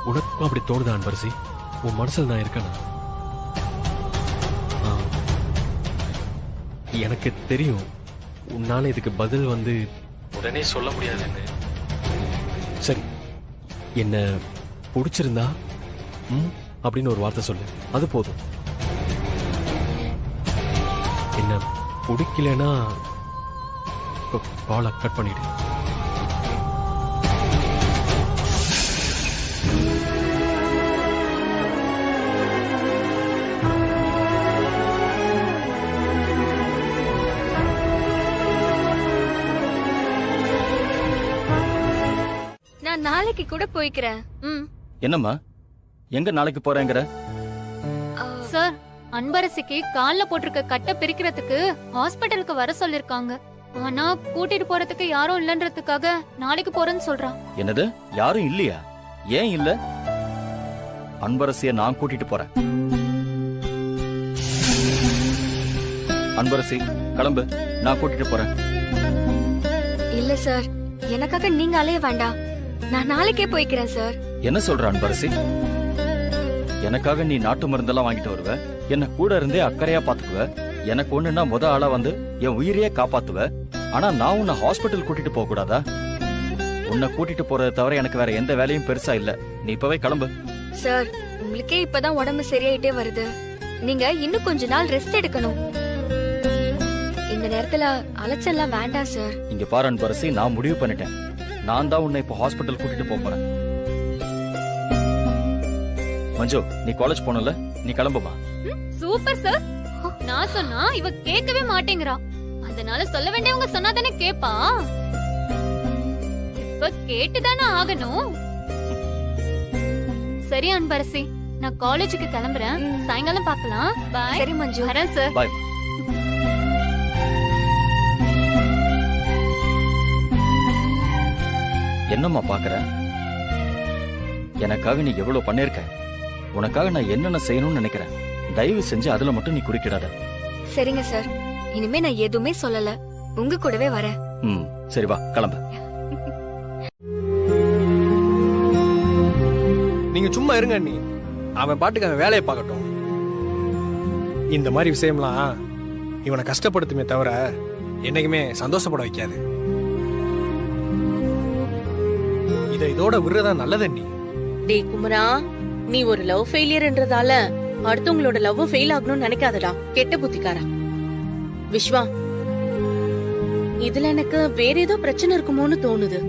உனக்கும் அப்படி தோணுதா அன்பரசி? உன் மனசில் நான் இருக்கேனா? எனக்கு தெரியும் உன்னால இதுக்கு பதில் உடனே சொல்ல முடியாதுன்னு. சரி, என்ன பிடிச்சிருந்தா அப்படின்னு ஒரு வார்த்தை சொல்லு, அது போதும். என்ன பிடிக்கலன்னா காலை கட் பண்ணிடு. நான் நாளைக்கு கூட போய்க்கிறேன். என்னம்மா, எங்க நாளைக்கு போறேங்கிற? சார், அன்பரசிக்கு கால்ல போட்டிருக்க கட்டை பிரிக்கிறதுக்கு ஹாஸ்பிட்டலுக்கு வர சொல்லிருக்காங்க. ஆனா கூட்டிட்டு போறதுக்கு யாரும் இல்லன்றதுக்காக நாளைக்கு போறேன்னு சொல்றான். என்னது, யாரும் இல்லையா? ஏன் இல்ல? அன்பரசிய நான் கூட்டிட்டு போறேன். அன்பரசி கிளம்பு, நான் கூட்டிட்டு போறேன். இல்ல சார், எனக்காக நீங்க அலைய வேண்டாம். நான் நாளைக்கே போய்க்கிறேன் சார். என்ன சொல்ற அன்பரசி? எனக்காக நீ நாட்டு மருந்தெல்லாம் வாங்கிட்டு வருவ, என்ன கூட இருந்தே அக்கறையா பாத்துக்குவ, எனக்கு ஒண்ணுன்னா முத ஆளா என் உயிரையே காப்பாத்துவ. ஆனா நான் உன்னை ஹாஸ்பிட்டல் கூட்டிட்டு போக கூடாதா? உன்னை கூட்டிட்டு போறதை தவிர எனக்கு வேற எந்த வேலையும் பெருசா இல்ல. நீ இப்பவே கிளம்பு. சார், உங்களுக்கே இப்பதான் உடம்பு சரியாயிட்டே வருது. நீங்க இன்னும் கொஞ்ச நாள் ரெஸ்ட் எடுக்கணும். இந்த நேரத்துல அலைச்சல்லாம் வேண்டாம் சார். இங்க பாரு அன்பரசி, நான் முடிவு பண்ணிட்டேன். நான் தான் உன்னை இப்போ ஹாஸ்பிட்டல் கூட்டிட்டு போறேன். மஞ்சு, நீ காலேஜ் போனல, நீ கிளம்புமா. Super sir. நான் சொன்னா இவ கேட்கவே மாட்டேங்கிறா. அதனால சொல்ல வேண்டியவங்க சொன்னாதானே கேப்பா. இப்ப கேட்டுதானே ஆகணும். சரி அன்பரசி, நான் காலேஜுக்கு கிளம்புறேன். சாயங்காலம் பார்க்கலாம். பாய். சரி மஞ்சு. வரேன் சார். பாய். என்னம்மா பாக்குற? எனக்காக நீ எவ்வளவு பண்ணிருக்க. உனக்காக நான் என்னென்ன செய்யணும்னு நினைக்கிறேன். தயவு செஞ்சு அதுல மட்டும் நீ குறுக்கிடாத. சரிங்க சார், இனிமே நான் எதுவுமே சொல்லல. உங்க கூடவே வரேன். சரி, வா கிளம்பு. நீங்க சும்மா இருங்க அண்ணி. அவன் பாட்டுக்கு அவன் வேலையை பார்க்கட்டும். இந்த மாதிரி விஷயம்லாம் இவனை கஷ்டப்படுத்துமே தவிர என்னைக்குமே சந்தோஷப்பட வைக்காது. இதோட விடுறதா நல்லது அண்ணி. டேய் குமரா, நீ ஒரு லவ் ஃபெயிலியர்ன்றதால அடுத்தவங்களோட லவ் ஃபெயில் ஆகணும்னு நினைக்காதடா, கெட்ட புத்திக்காரா. விஸ்வா, இதுல எனக்கு வேற ஏதோ பிரச்சனை இருக்குமோன்னு தோணுது.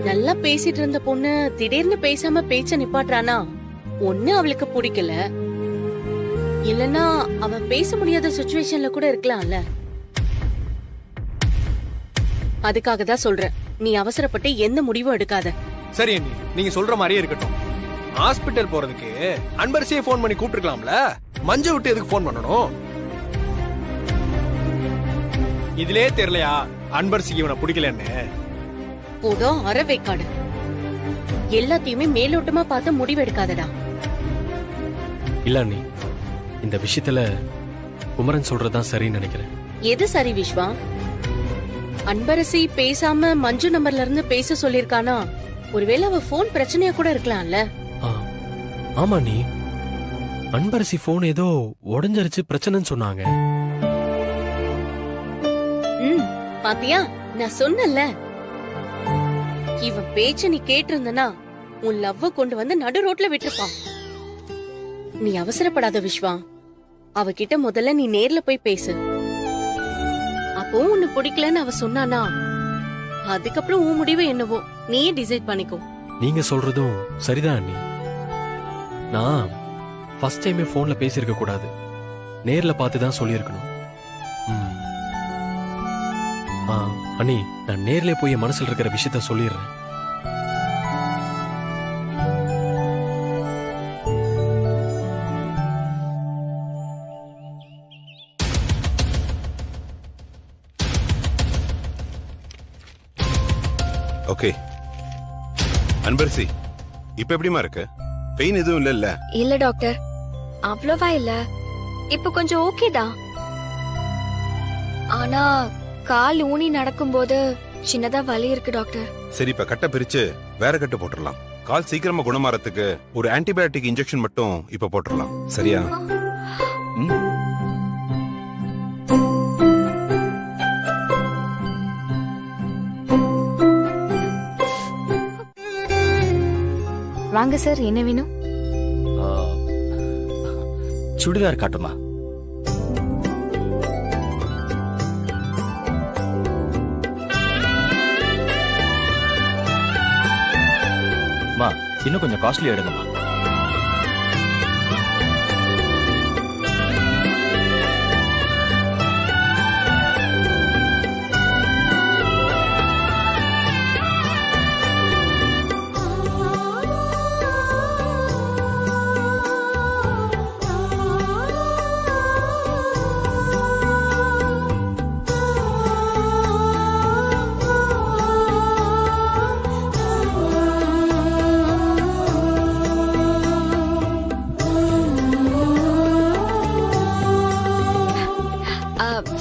நல்லா பேசிட்டு இருந்த பொண்ணு திடீர்னு பேசாம பேச்ச நிப்பாட்டுறானா, ஒண்ணு அவளுக்கு பிடிக்கல, இல்லனா அவ பேச முடியாத சிச்சுவேஷன்ல கூட இருக்கலாம்ல. அதுக்காக தான் சொல்றேன், நீ அவசரப்பட்டு எந்த முடிவும் எடுக்காத. சரி அண்ணி, நீங்க சொல்ற மாதிரியே இருக்கட்டும். ஹாஸ்பிட்டல் போறதுக்கு அன்பரசியை போன் பண்ணி கூப்பிட்டுருக்கலாம்ல. மஞ்ச விட்டு எதுக்கு போன் பண்ணணும்? இதுலயே தெரியலையா அன்பரசிக்கு இவனை பிடிக்கலன்னு? போதோ அறவைக்காடு. எல்லாத்தையுமே மேலோட்டமா பார்த்து முடிவு எடுக்காதடா. இல்ல அண்ணி, இந்த விஷயத்துல குமரன் சொல்றதுதான் சரின்னு நினைக்கிறேன். எது சரி விஸ்வா? அன்பரசி பேசாம மஞ்சு நம்பர்ல இருந்து பேச சொல்லிருக்கானா, ஒருவேளை அவ போன் பிரச்சனையா கூட இருக்கலாம்ல. ஆமா நீ, அன்பரசி போன் ஏதோ உடைஞ்சிருச்சு பிரச்சனைன்னு சொன்னாங்க. பாத்தியா, நான் சொன்னல, இவன் பேச்ச நீ கேட்டிருந்தனா உன் லவ்வ கொண்டு வந்து நடு ரோட்ல விட்டுருப்பான். நீ அவசரப்படாத விஸ்வா, அவகிட்ட முதல்ல நீ நேர்ல போய் பேசு. அப்போ உன்னை பிடிக்கலன்னு அவ சொன்னானா, அதுக்கப்புறம் உன் முடிவு என்னவோ நீயே டிசைட் பண்ணிக்கோ. நீங்க சொல்றதும் சரிதான் அண்ணி. நான் ஃபர்ஸ்ட் டைமே போன்ல பேசியிருக்க கூடாது, நேர்ல பார்த்து தான் சொல்லியிருக்கணும். அண்ணி, நான் நேர்ல போய் மனசுல இருக்கிற விஷயத்த சொல்லிடுறேன். ஓகே அன்பரசி, இப்ப எப்படிமா இருக்கு? பெயின் எதுவும் இல்ல? இல்ல டாக்டர், அவ்வளவா இல்ல. இப்ப கொஞ்சம் ஓகே தான். ஆனா கால் ஊனி நடக்கும்போது சின்னதா வலி இருக்கு டாக்டர். சரி, இப்ப கட்டை பிரிச்சு வேற கட்டு போட்டுடலாம். கால் சீக்கிரமா குணமாறதுக்கு ஒரு ஆன்டிபயோட்டிக் இன்ஜெக்ஷன் மட்டும் இப்ப போட்டுடலாம். சரியா? வாங்க சார், என்ன வேணும்? சுடிதார் காட்டுமா? இன்னும் கொஞ்சம் காஸ்ட்லி எடுங்கம்மா.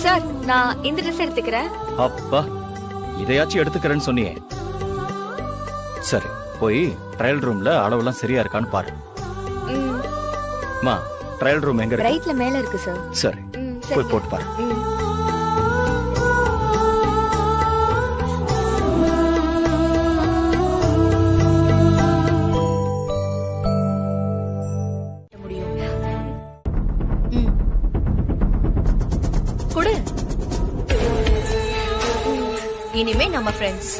சார், நான் இந்த ட்ரெஸ் எடுத்துக்கிறேன். அப்பா, இதையாச்சும் எடுத்துக்கிறேன்னு சொன்னியே. சரி, போய் ட்ரையல் ரூம்ல அளவெல்லாம் சரியா இருக்கான்னு பாரு. ட்ரையல் ரூம் எங்க இருக்கு? ரைட்ல மேல இருக்கு சார். சரி, போய் போட்டு பாரு. குடு. இனிமே நம்ம ஃப்ரெண்ட்ஸ்.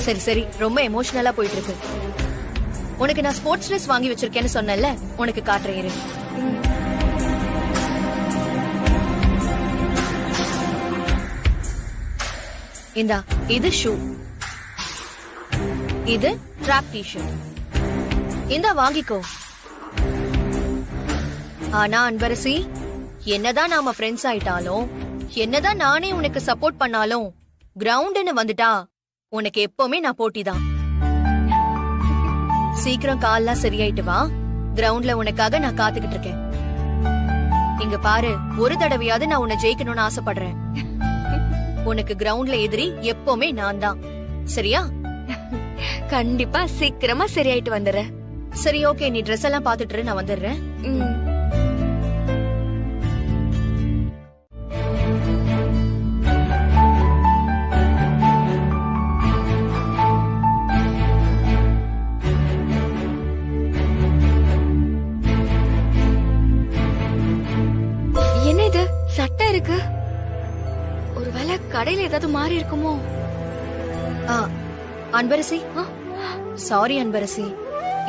சரி சரி, ரொம்ப எமோஷனலா போயிட்டு இருக்கு. உனக்கு நான் ஸ்போர்ட்ஸ் ட்ரெஸ் வாங்கி வச்சிருக்கேன்னு சொன்னேன்ல, உனக்கு காட்டுறேன் இரு. இந்தா, இது ஷூ, இது ட்ராக் டி-ஷர்ட். இந்தா வாங்கிக்கோ. ஆனா அன்பரசி, என்னதான் நாம ஃப்ரெண்ட்ஸ் ஆயிட்டாலும், என்னதான் நானே உனக்கு சப்போர்ட் பண்ணாலும், கிரவுண்ட்னு வந்துட்டா உனக்கு எப்பவுமே நான் போட்டிதான். சீக்கிரம் கால்லாம் சரியாயிட்டு வா. கிரவுண்ட்ல உனக்காக நான் காத்துக்கிட்டு இருக்கேன். இங்க பாரு, ஒரு தடவையாவது நான் உன்னை ஜெயிக்கணும்னு ஆசைப்படுறேன். உனக்கு கிரவுண்ட்ல எதிரி எப்பவுமே நான் தான். சரியா? கண்டிப்பா சீக்கிரமா சரியாயிட்டு வந்துடுறேன். சரி, ஓகே, நீ ட்ரெஸ் எல்லாம் பாத்துட்டு நான் வந்துடுறேன். என்ன இது, சட்டை இருக்கு? ஒருவேளை கடையில ஏதாவது மாறி இருக்குமோ? அன்பரசி, சாரி அன்பரசி,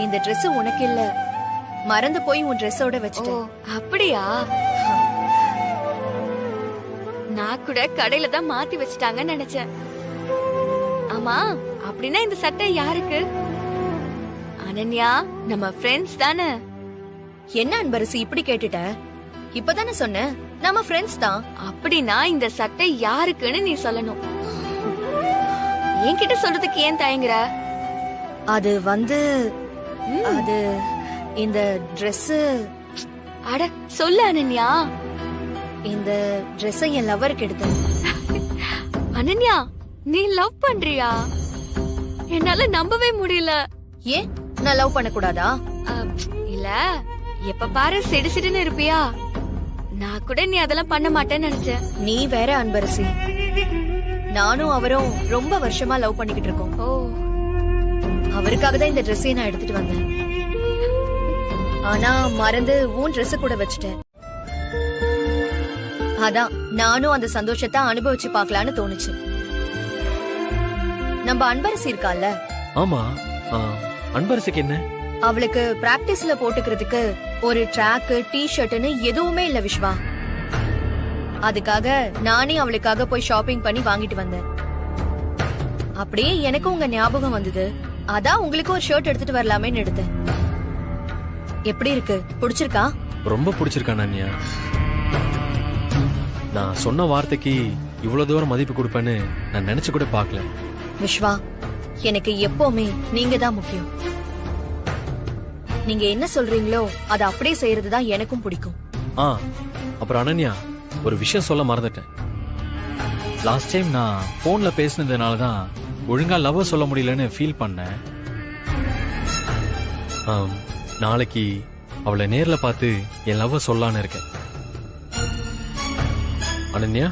இந்த Dress உனக்கு இல்ல, மறந்து போய் உன் ட்ரெஸ்ஸோட வச்சிட்டேன். அப்படியா? நான் கூட கடையில தான் மாத்தி வச்சிட்டாங்கன்னு நினைச்சேன். ஆமா, அப்படின்னா இந்த சட்டை யாருக்கு? அனன்யா, நம்ம ஃப்ரெண்ட்ஸ் தானே? என்ன அன்பரசி இப்படி கேட்டுட்ட? இப்பதானே சொன்ன நம்ம ஃப்ரெண்ட்ஸ் தான். அப்படின்னா இந்த சட்டை யாருக்குன்னு நீ சொல்லணும். என்கிட்ட சொல்றதுக்கு ஏன் தயங்குற? அது வந்து அது இந்த Dress. அட சொல்ல அனன்யா. இந்த Dress என் லவருக்கு எடுத்தேன். அனன்யா, நீ லவ் பண்றியா? என்னால நம்பவே முடியல. ஏன் நான் லவ் பண்ண கூடாதா? இல்ல, எப்ப பாரு சிடு சிடுன்னு இருப்பியா? நான் கூட நீ அதெல்லாம் பண்ண மாட்டேன்னு நினைச்சேன். நீ வேற அன்பரசி. நானும் அவரும் ரொம்ப வருஷமா லவ் பண்ணிக்கிட்டு இருக்கோம். ஓ, அவருக்காக தான் இந்த ட்ரெஸ்ஸை நான் எடுத்துட்டு வந்தேன். ஆனா மறந்து உன் ட்ரெஸ் கூட வச்சுட்டேன். அதான் நானும் அந்த சந்தோஷத்தை அனுபவிச்சு பார்க்கலான்னு தோணுச்சு. நம்ம அன்பரசி இருக்கால? ஆமா, அன்பரசிக்கு என்ன? அவளுக்கு பிராக்டிஸ்ல போட்டுக்கிறதுக்கு ஒரு ட்ராக், டி-ஷர்ட்னு எதுவுமே இல்ல விஸ்வா. அதுக்காக நானே அவளுக்காக போய் ஷாப்பிங் பண்ணி வாங்கிட்டு வந்தேன். அப்படியே எனக்கும் உங்க ஞாபகம் வந்தது. அதான் உங்களுக்கு ஒரு ஷர்ட் எடுத்துட்டு வரலாமேன்னு எடுத்தேன். எப்படி இருக்கு? பிடிச்சிருக்கா? ரொம்ப பிடிச்சிருக்கா அனன்யா. நான் சொன்ன வார்த்தைக்கு இவ்வளவு தூரம் மதிப்பு கொடுப்பேன்னு நான் நினைச்சு கூட பார்க்கல. விஸ்வா, எனக்கு எப்பவுமே நீங்க தான் முக்கியம். நீங்க என்ன சொல்றீங்களோ அதை அப்படியே செய்யறதுதான் எனக்கும் பிடிக்கும். அப்புறம் அனன்யா, ஒரு விஷயம் சொல்ல மறந்துட்டேன். லாஸ்ட் டைம் நான் போன்ல பேசினதுனால தான் ஒழுங்கா லவ் சொல்ல முடியலன்னு ஃபீல் பண்ணேன். நாளைக்கு அவளை நேர்ல பார்த்து என் லவ் சொல்லலான்னு இருக்கேன். அனன்யா,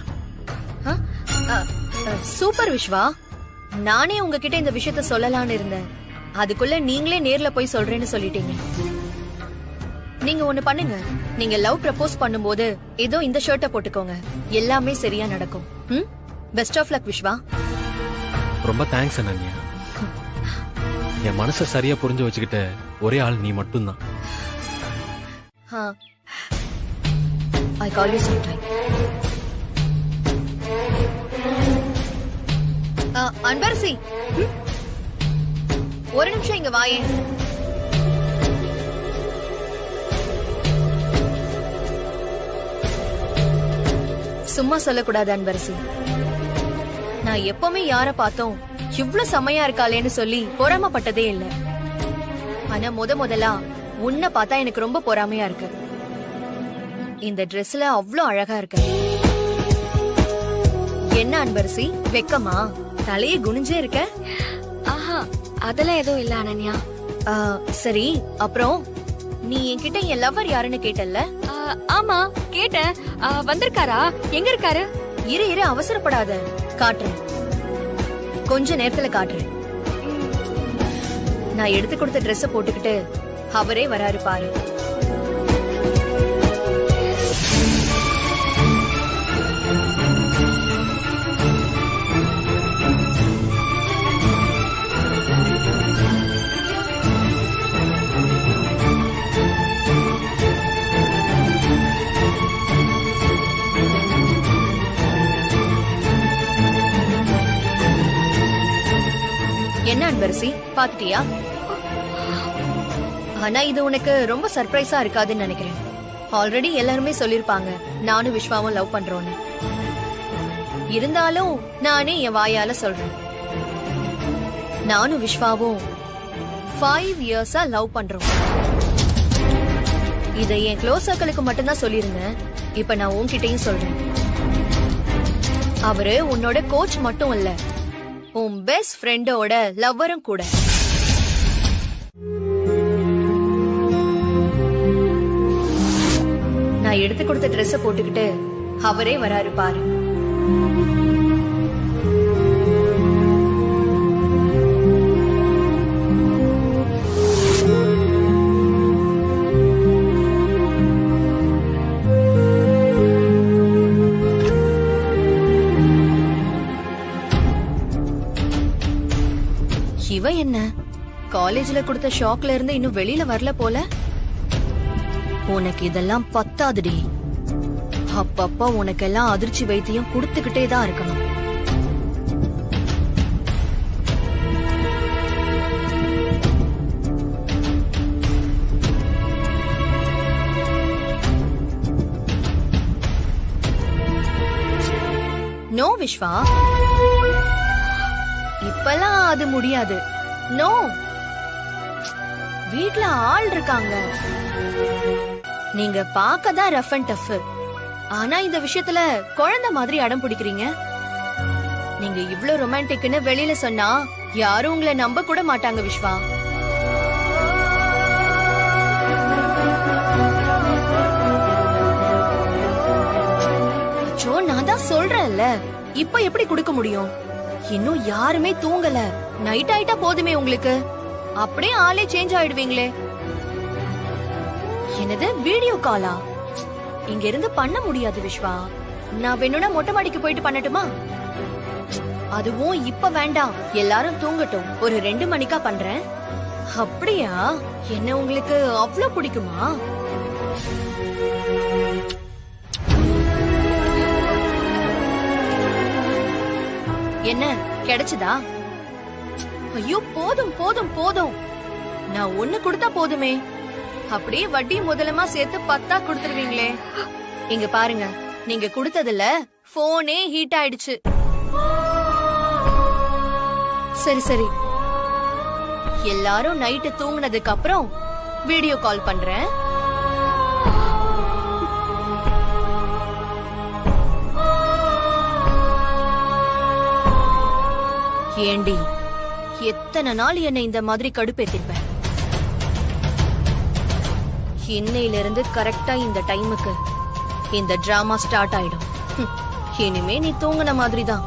சூப்பர் விஸ்வா. நானே உங்ககிட்ட இந்த விஷயத்த சொல்லலான்னு இருந்தேன். அதுக்குள்ள நீங்களே நேர்ல போய் சொல்றேன்னு சொல்லிட்டீங்க. நீங்க ஒண்ணு பண்ணுங்க. நீங்க லவ் ப்ரப்போஸ் பண்ணும்போது ஏதோ இந்த ஷர்ட்டை போட்டுக்கோங்க. எல்லாமே சரியா நடக்கும். Best of luck Viswa. ரொம்ப தேங்க்ஸ் அனன்யா. என் மனசை சரியா புரிஞ்சு வச்சுக்கிட்ட ஒரே ஆள் நீ மட்டும்தான். I call you sometime. Anbarasi, ஒரு நிமிஷம் இங்க வாயே. சும்மா சொல்லக்கூடாது அன்பரசி. நான் எப்பவுமே யார பார்த்தோம் இவ்ளோ செம்மையா இருக்காளேன்னு சொல்லி பொறாமப்பட்டதே இல்ல. ஆனா முதலா உன்னை பார்த்தா எனக்கு ரொம்ப பொறாமையா இருக்கு. இந்த ட்ரெஸ்ல அவ்ளோ அழகா இருக்கு. என்ன அன்பரசி, வெக்கமா? தலையே குனிஞ்சே இருக்க? ஆஹா, அதெல்லாம் எதுவும் இல்ல அனன்யா. சரி, அப்புறம் நீ என்கிட்ட என் லவ்வர் யாருன்னு கேட்டல்ல? ஆமா கேட்டேன். வந்திருக்காரா? எங்க இருக்காரு? இரு இரு, அவசரப்படாத, காட்டுறேன். கொஞ்ச நேரத்துல காட்டுறேன். நான் எடுத்து கொடுத்த ட்ரெஸ் போட்டுக்கிட்டு அவரே வராரு பாரு. என்ன அன்பரசி, பாத்துட்டியா? ஆனா இது உனக்கு ரொம்ப சர்ப்ரைஸா இருக்காதுன்னு நினைக்கிறேன். ஆல்ரெடி எல்லாருமே சொல்லிருப்பாங்க நானும் விஸ்வாவும் லவ் பண்றோன்னு. இருந்தாலும் நானே என் வாயால சொல்றேன். நானும் விஸ்வாவும் 5 இயர்ஸா லவ் பண்றோம். இதை என் க்ளோஸ் சர்க்கிளுக்கு மட்டும்தான் சொல்லியிருந்தேன். இப்ப நான் உன்கிட்டயும் சொல்றேன். அவரு உன்னோட கோச் மட்டும் இல்ல, உன் பெஸ்ட் ஃப்ரெண்டோட லவ்வரும் கூட. நான் எடுத்து கொடுத்த ட்ரெஸ் போட்டுக்கிட்டு அவரே வராரு பாரு. இவ என்ன காலேஜ்ல கொடுத்த ஷாக்ல இருந்து இன்னும் வெளியில வரல போல. உனக்கு இதெல்லாம் பத்தாதுடி. அப்பப்ப உனக்கெல்லாம் அதிர்ச்சி வைத்தியம் கொடுத்துக்கிட்டே தான் இருக்கணும். நோ விஸ்வா, இப்பெல்லாம் அது முடியாது. நோ, வீட்ல ஆள் இருக்காங்க. நீங்க பார்க்கதான் ரஃப் அண்ட் டஃப், ஆனா இந்த விஷயத்துல குழந்தை மாதிரி அடம் பிடிக்கிறீங்க. நீங்க இவ்ளோ ரொமான்டிக்னு வெளியில சொன்னா யாரும் உங்களை நம்ப கூட மாட்டாங்க விஸ்வா. அச்சோ, நான் தான் சொல்றேன்ல, இப்ப எப்படி கொடுக்க முடியும்? இன்னும் யாருமே தூங்கல. நைட் ஆயிட்டா போதுமே உங்களுக்கு, அப்படியே ஆளே சேஞ்ச் ஆயிடுவீங்களே. என்னது வீடியோ காலா? இங்க இருந்து பண்ண முடியாது விஸ்வா. நான் வேணும்னா மொட்டை மாடிக்கு போயிட்டு பண்ணட்டுமா? அதுவும் இப்ப வேண்டாம், எல்லாரும் தூங்கட்டும். ஒரு 2 மணிக்கா பண்றேன். அப்படியா? என்ன உங்களுக்கு அவ்ளோ பிடிக்குமா? என்ன கிடைச்சதா? ஐயோ, போதும் போதும் போதும். நான் 1 கொடுத்தா போதுமே. அப்படியே வட்டி முதலமா சேர்த்து 10 கொடுத்துருவீங்களே. இங்க பாருங்க, நீங்க கொடுத்ததுல போனே ஹீட் ஆயிடுச்சு. சரி சரி, எல்லாரும் நைட்டு தூங்குனதுக்கு அப்புறம் வீடியோ கால் பண்றேன். ஏண்டி, எத்தனை நாள் என்ன இந்த மாதிரி கடுப்பேத்திருப்பேன். இன்னையில இருந்து கரெக்டா இந்த டைமுக்கு இந்த டிராமா ஸ்டார்ட் ஆயிடும். இனிமே நீ தூங்குன மாதிரி தான்.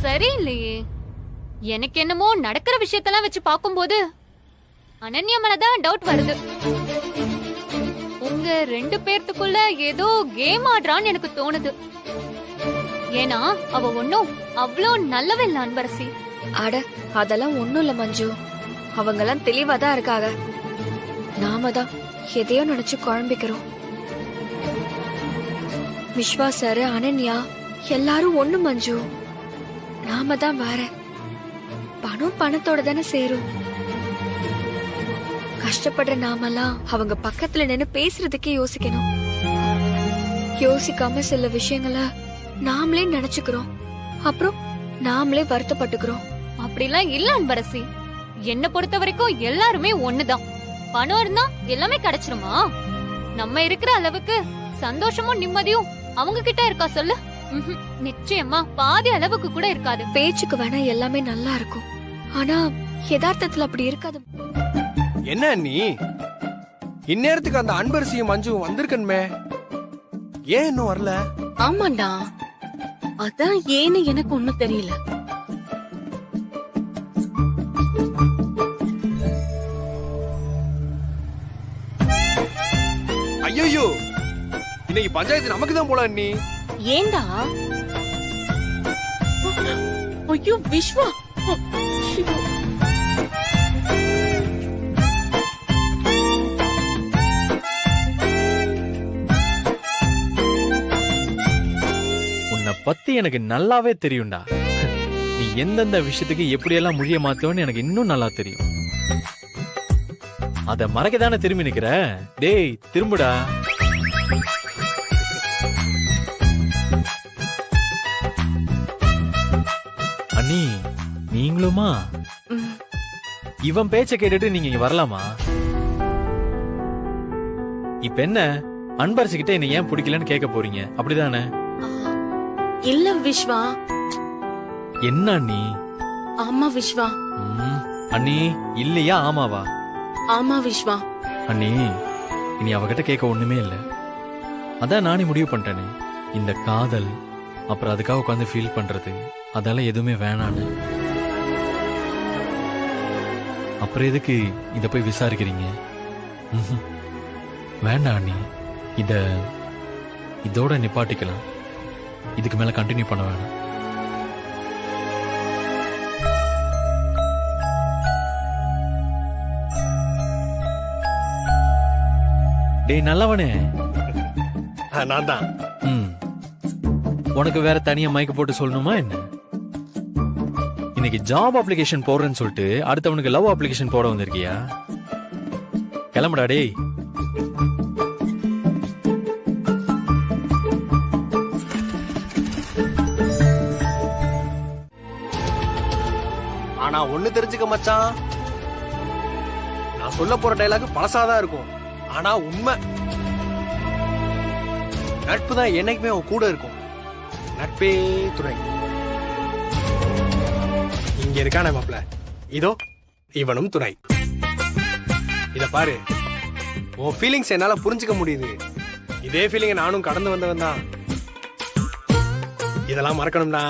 சரியில்லையே. எனக்கு என்னமோ நடக்கிற விஷயத்தெல்லாம் வச்சு பாக்கும்போது அனன்யா மேலதான் டவுட் வருது. உங்க 2 பேர்த்துக்குள்ள ஏதோ கேம் ஆடுறான்னு எனக்கு தோணுது. ஏன்னா அவ ஒன்னும் அவ்வளோ நல்லவ இல்ல அன்பரசி. அட, அதெல்லாம் ஒண்ணும் இல்ல மஞ்சு. அவங்கெல்லாம் தெளிவாதான் இருக்காங்க. நாம தான் எதையோ நினைச்சு குழம்பிக்கிறோம். விஸ்வா சார், அனன்யா எல்லாரும் ஒண்ணு மஞ்சு. நாம தான் வேற. பணம் பணத்தோட தானே சேரும். கஷ்டப்படுற நாமெல்லாம் அவங்க பக்கத்துல நின்னு பேசுறதுக்கே யோசிக்கணும். யோசிக்காம சில விஷயங்களை நாமளே நினைச்சுக்கிறோம். அப்புறம் நாமளே வருத்தப்பட்டுக்கிறோம். அப்படிலாம் இல்ல அன்பரசி. என்ன பொறுத்த வரைக்கும் எல்லாருமே ஒண்ணுதான். பணம் இருந்தா எல்லாமே கிடைச்சிருமா? நம்ம இருக்கிற அளவுக்கு சந்தோஷமும் நிம்மதியும் அவங்க கிட்ட இருக்கா சொல்லு? நிச்சயமா பாதி அளவுக்கு கூட இருக்காது. பேச்சுக்கு வேணா எல்லாமே நல்லா இருக்கும், ஆனா யதார்த்தத்துல அப்படி இருக்காது. என்ன நீ இந்நேரத்துக்கு அந்த அன்பரசியும் மஞ்சுவும் வந்திருக்கணுமே, ஏன் இன்னும் வரல? ஆமாண்டா, அதான் ஏன்னு எனக்கு ஒண்ணும் தெரியல. ஐயோ, இன்னைக்கு பஞ்சாயத்து நமக்கு தான் போல நீ. ஏண்டா? ஐயோ விஸ்வா, உன்னை பத்தி எனக்கு நல்லாவே தெரியும்டா. நீ எந்தெந்த விஷயத்துக்கு எப்படியெல்லாம் மொழிய மாத்துவன்னு எனக்கு இன்னும் நல்லா தெரியும். அத மறக்க தானே திரும்பி நிக்கிற? டேய் திரும்புடா. அண்ணி நீங்களுமா? இவன் பேச்ச கேட்டுட்டு நீங்க இங்க வரலாமா? இப்ப என்ன அன்பரசி கிட்ட என்ன ஏன் பிடிக்கலன்னு கேட்க போறீங்க, அப்படிதானே? இல்ல விஸ்வா. என்ன அண்ணி? ஆமா விஸ்வா. அண்ணி இல்லையா ஆமாவா? ஆமா விஸ்வா. அண்ணி இனி அவகிட்ட கேட்க ஒண்ணுமே இல்ல. அதான் நானே முடிவு பண்ணிட்டேனே, இந்த காதல் அப்புறம் அதுக்காக உட்காந்து ஃபீல் பண்றது அதெல்லாம் எதுவுமே வேணான்னு. அப்புறம் எதுக்கு இத போய் விசாரிக்கிறீங்க? வேண்டாம் அண்ணி, இதோட நிப்பாட்டிக்கலாம். இதுக்கு மேல கண்டினியூ பண்ண வேணாம். டேய் நல்லவனே. நான் தான். உனக்கு வேற தனியா மைக்கு போட்டு சொல்லணுமா என்ன? இன்னைக்கு ஜாப் அப்ளிகேஷன் போடுறேன்னு சொல்லிட்டு அடுத்தவனுக்கு லவ் அப்ளிகேஷன் போட வந்திருக்கியா? கிளம்புடா டேய். ஆனா ஒண்ணு தெரிஞ்சுக்க மச்சான், நான் சொல்ல போற டைலாக் பழசாதான் இருக்கும், ஆனா உண்மை. நட்பு தான் என்னைக்குமே உன் கூட இருக்கும். நட்பே துணை. இங்க இருக்கானே மாப்ள, இதோ இவனும் துணை. இத பாரு, உன் ஃபீலிங்ஸ் என்னால புரிஞ்சுக்க முடியுது. இதே ஃபீலிங் நானும் கடந்து வந்தவன் தான். இதெல்லாம் மறக்கணும்னா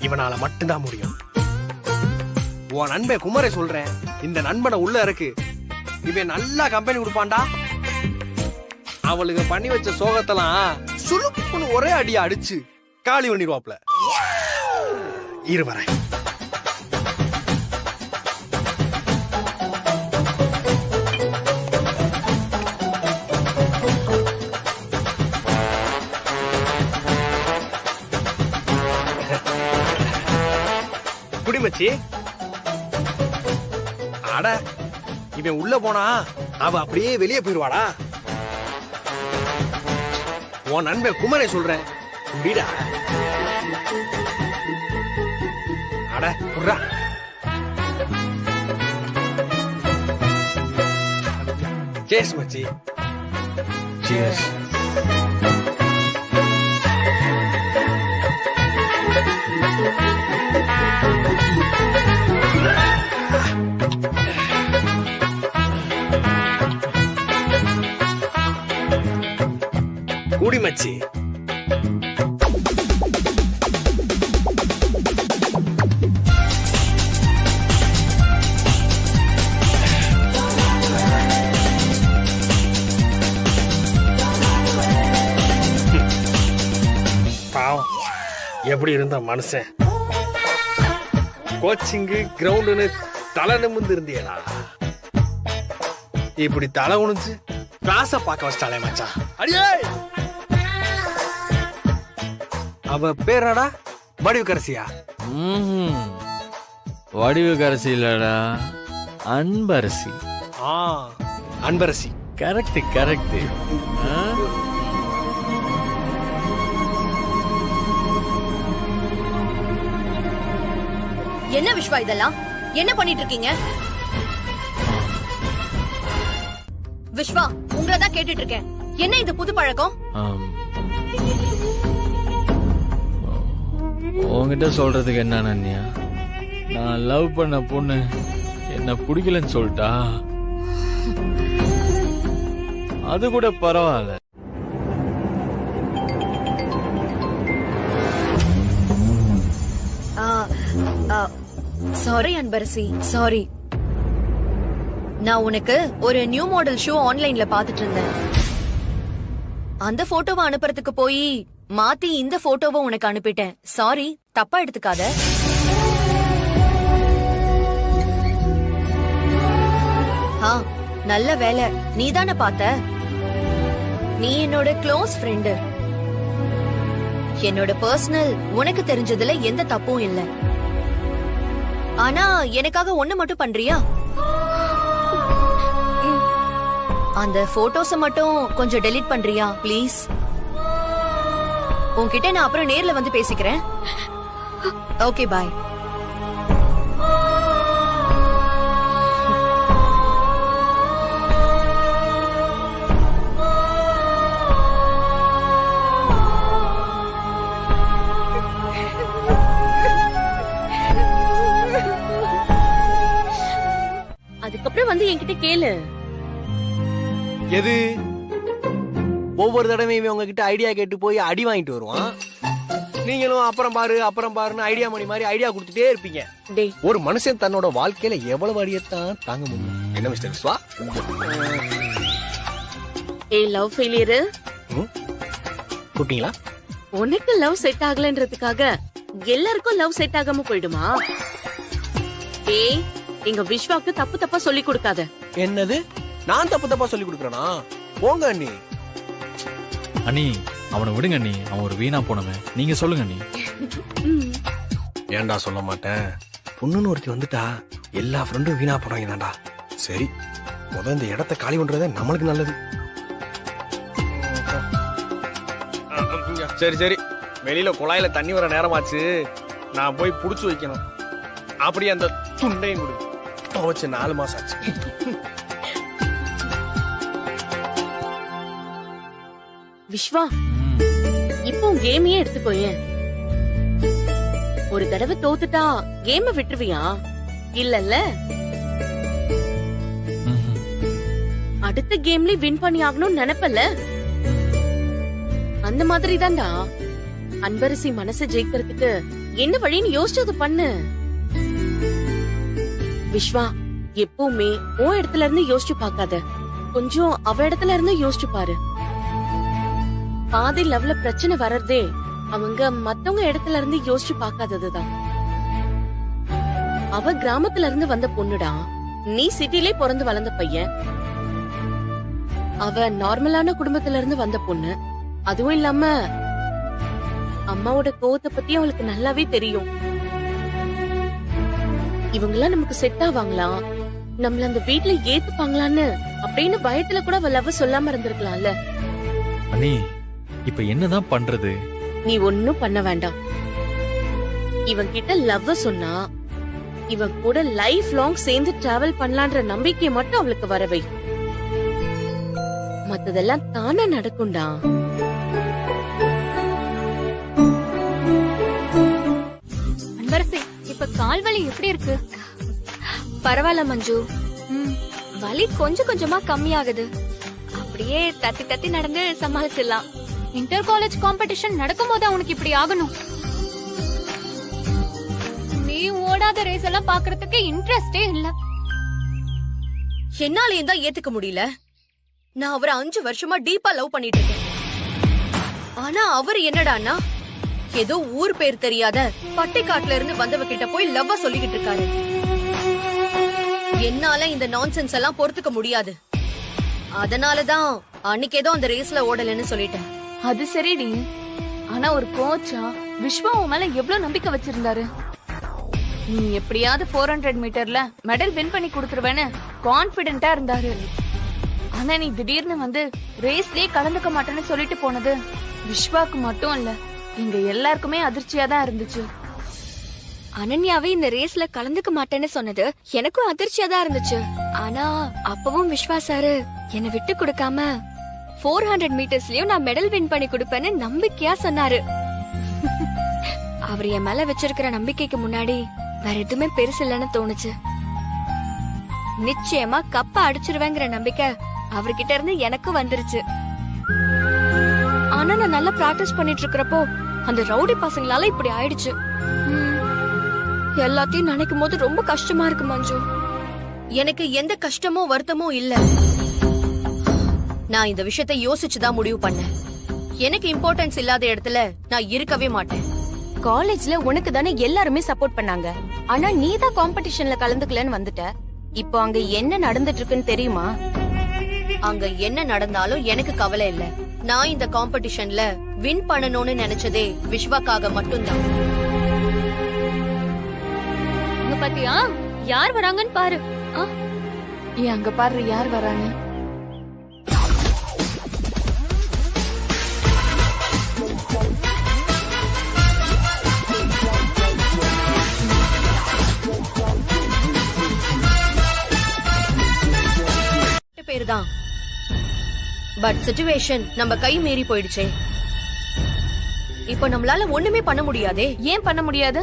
இவனால மட்டும்தான் முடியும். உன் நண்பே குமரை சொல்றேன், இந்த நண்பனை உள்ள இருக்கு, இவன் நல்லா கம்பெனி கொடுப்பான்டா. அவளுக்கு பண்ணி வச்ச சோகத்தெல்லாம் சுளுப்புன்னு ஒரே அடியா அடிச்சு காலி பண்ணிடுவாப்ல. இரு வரேன். குடிமச்சி, அட இவன் உள்ள போனா அவ அப்படியே வெளியே போயிருவாடா. உன் நண்பன் குமரை சொல்றேன், குடிடா. அட குர்ரா. சேஸ் மச்சி. சியர்ஸ். குடி மச்சி. பாவம், எப்படி இருந்த மனுஷன். கோச்சிங்கு கிரவுண்டுன்னு தலை நிமிர்ந்து இருந்தியடா. இப்படி தலை குனிஞ்சு கிளாஸ பார்க்க வச்சிட்டாலே மச்சான். அடியே, அவ பேரடா வடிவுக்கரசியா? வடிவுக்கரசி இல்லடா, அன்பரசி. அன்பரசி. Correct correct. என்ன விஸ்வா இதெல்லாம்? என்ன பண்ணிட்டு இருக்கீங்க? விஸ்வா, உங்களை தான் கேட்டுட்டு இருக்கேன். என்ன இது புது பழக்கம்? உங்ககிட்ட சொல்றதுக்கு என்ன அனன்யா, நான் லவ் பண்ண பொண்ணு என்ன பிடிக்கலன்னு சொல்லிட்டா. அது கூட பரவாயில்ல. Sorry Anbarasi, sorry. நான் உனக்கு ஒரு நியூ மாடல் ஷூ ஆன்லைன்ல பாத்துட்டு இருந்தேன். அந்த போட்டோவை அனுப்புறதுக்கு போய் மாத்தி இந்த போட்டோவை உனக்கு அனுப்பிட்டேன். சாரி, தப்பா எடுத்துக்காத. நல்ல வேலை, நீதானே பார்த்த. நீ என்னோட க்ளோஸ் ஃப்ரெண்டு. என்னோட பர்சனல் உனக்கு தெரிஞ்சதுல எந்த தப்பும் இல்ல. ஆனா எனக்காக ஒண்ணு மட்டும் பண்றியா? அந்த போட்டோஸ மட்டும் கொஞ்சம் டெலீட் பண்றியா ப்ளீஸ்? உன்கிட்ட நான் அப்புறம் நேர்ல வந்து பேசிக்கிறேன். ஓகே, பாய். அதுக்கப்புறம் வந்து என்கிட்ட கேளு. எது? ஒவ்வொரு தடவையும் உங்ககிட்ட ஐடியா கேட்டு போய் அடி வாங்கிட்டு வருவான். நீங்களும் அப்புறம் பாரு அப்புறம் பாருன்னு ஐடியா மணி மாதிரி ஐடியா கொடுத்துட்டே இருப்பீங்க. ஒரு மனுஷன் தன்னோட வாழ்க்கையில எவ்வளவு அடியத்தான் தாங்க முடியும்? என்ன மிஸ்டர் விஸ்வா? லவ் ஃபெயிலியர் கூட்டிங்களா? உனக்கு லவ் செட் ஆகலன்றதுக்காக எல்லாருக்கும் லவ் செட் ஆகாம போயிடுமா? எங்க விஸ்வாக்கு தப்பு தப்பா சொல்லி கொடுக்காத. என்னது? நான் தப்பு தப்பா சொல்லி கொடுக்கறேனா? போங்க அண்ணி. அண்ணி, அவனை விடுங்க அண்ணி. அவன் ஒரு வீணா போனவன். நீங்க சொல்லுங்க அண்ணி. ஏன்டா சொல்ல மாட்டேன்? பொண்ணுன்னு ஒருத்தி வந்துட்டா எல்லா ஃப்ரெண்டும் வீணா போறாங்க தான்டா. சரி, முதல்ல இந்த இடத்த காலி பண்றதே நம்மளுக்கு நல்லது. சரி சரி, வெளியில குழாயில தண்ணி வர நேரமாச்சு. நான் போய் புடிச்சு வைக்கணும். அப்படியே அந்த துண்டையும் கொடு. துவைச்சு 4 மாசம் ஆச்சு. விஸ்வா, இப்போ கேமையே எடுத்துக்கோயேன். ஒரு தடவை தோத்துட்டா கேம விட்டுருவியா? இல்லல்ல, அடுத்த கேம்ல வின் பண்ணி ஆகணும்னு நினைப்பல. அந்த மாதிரி தான்டா. அன்பரசி மனசை ஜெயிக்கிறதுக்கு என்ன வழின்னு யோசிச்சது பண்ணு. விஸ்வா, எப்பவுமே உன் இடத்துல இருந்து யோசிச்சு பார்க்காத, கொஞ்சம் அவ இடத்துல இருந்து யோசிச்சு பாரு. பாதி லெவல பிரச்சனை வர்றதே அவங்க மத்தவங்க இடத்துல இருந்து யோசிச்சு பார்க்காததுதான். அவ கிராமத்துல இருந்து வந்த பொண்ணுடா, நீ சிட்டிலே பிறந்து வளர்ந்த பையன். அவ நார்மலான குடும்பத்துல இருந்து வந்த பொண்ணு. அதுவும் இல்லாம அம்மாவோட கோவத்தை பத்தி அவளுக்கு நல்லாவே தெரியும். இவங்கெல்லாம் நமக்கு செட் ஆவாங்களா, நம்மள அந்த வீட்டுல ஏத்துப்பாங்களான்னு அப்படின்னு பயத்துல கூட அவ லவ் சொல்லாம இருந்திருக்கலாம்ல. அண்ணி, இப்ப என்னதான் பண்றது? நீ ஒன்னும் பண்ண வேண்டாம். இவன் கிட்ட லவ் சொன்னா இவன் கூட லைஃப் லாங் சேர்ந்து டிராவல் பண்ணலான்ற நம்பிக்கையை மட்டும் அவளுக்கு வரவை. மத்ததெல்லாம் தானா நடக்கும்டா. அன்பரசி, இப்ப கால் வலி எப்படி இருக்கு? பரவாயில்ல மஞ்சு, வலி கொஞ்சம் கொஞ்சமா கம்மியாகுது. அப்படியே தத்தி தத்தி நடந்து சமாளிச்சிடலாம். இன்டர் காலேஜ் காம்படிஷன் நடக்கும் போது அவனுக்கு இப்படி ஆகணும். நீ ஓடாத ரேஸ் எல்லாம் பாக்குறதுக்கு இன்ட்ரெஸ்டே இல்ல. என்னாலையும் தான் ஏத்துக்க முடியல. நான் அவரை 5 வருஷமா டீப்பா லவ் பண்ணிட்டு இருக்கேன். ஆனா அவர் என்னடான்னா ஏதோ ஊர் பேர் தெரியாத பட்டிக்காட்டுல இருந்து வந்தவ கிட்ட போய் லவ்வ சொல்லிக்கிட்டு இருக்காரு. என்னால இந்த நான்சென்ஸ் எல்லாம் பொறுத்துக்க முடியாது. அதனாலதான் அன்னைக்கு ஏதோ அந்த ரேஸ்ல ஓடலன்னு சொல்லிட்டேன். அது சரிடி, ஆனா ஒரு கோச்சா விஸ்வா உன் மேல எவ்வளவு நம்பிக்கை வச்சிருந்தாரு. நீ எப்படியாவது 400 மீட்டர்ல மெடல் வின் பண்ணி கொடுத்துருவேன்னு கான்பிடென்ட்டா இருந்தாரு. ஆனா நீ திடீர்னு வந்து ரேஸ்லயே கலந்துக்க மாட்டேன்னு சொல்லிட்டு போனது விஸ்வாக்கு மட்டும் இல்ல, இங்க எல்லாருக்குமே அதிர்ச்சியா தான் இருந்துச்சு. அனன்யாவே இந்த ரேஸ்ல கலந்துக்க மாட்டேன்னு சொன்னது எனக்கும் அதிர்ச்சியா தான் இருந்துச்சு. ஆனா அப்பவும் விஸ்வா சாரு என்னை விட்டு கொடுக்காம 400 மீட்டர்ஸ்லயும் நான் மெடல் வின் பண்ணி கொடுப்பேன்னு நம்பிக்கையா சொன்னாரு. அவர் என் மேல வச்சிருக்கிற நம்பிக்கைக்கு முன்னாடி வேற எதுவுமே பெருசு இல்லைன்னு தோணுச்சு. நிச்சயமா கப்ப அடிச்சிருவேங்கிற நம்பிக்கை அவர்கிட்ட இருந்து எனக்கு வந்துருச்சு. ஆனா நான் நல்லா பிராக்டிஸ் பண்ணிட்டு இருக்கிறப்போ அந்த ரவுடி பசங்களால இப்படி ஆயிடுச்சு. எல்லாத்தையும் நினைக்கும் போது ரொம்ப கஷ்டமா இருக்கு மஞ்சு. எனக்கு எந்த கஷ்டமோ வருத்தமோ இல்ல. நான் இந்த விஷயத்தை யோசிச்சுதான் முடிவு பண்ணேன். எனக்கு இம்பார்ட்டன்ஸ் இல்லாத இடத்துல நான் இருக்கவே மாட்டேன். காலேஜ்ல உனக்கு தானே எல்லாருமே சப்போர்ட் பண்ணாங்க. ஆனா நீ தான் காம்படிஷன்ல கலந்துக்கலன்னு வந்துட்ட. இப்போ அங்க என்ன நடந்துட்டு இருக்குன்னு தெரியுமா? அங்க என்ன நடந்தாலும் எனக்கு கவலை இல்ல. நான் இந்த காம்படிஷன்ல வின் பண்ணணும்னு நினைச்சதே விஸ்வாக்காக மட்டும்தான். அங்க பாத்தியா யார் வராங்கன்னு பாரு. அங்க பாரு யார் வராங்க. பேருதான். பட் சிச்சுவேஷன் நம்ம கை மீறி போயிடுச்சே. இப்ப நம்மளால ஒண்ணுமே பண்ண முடியாதே. ஏன் பண்ண முடியாது?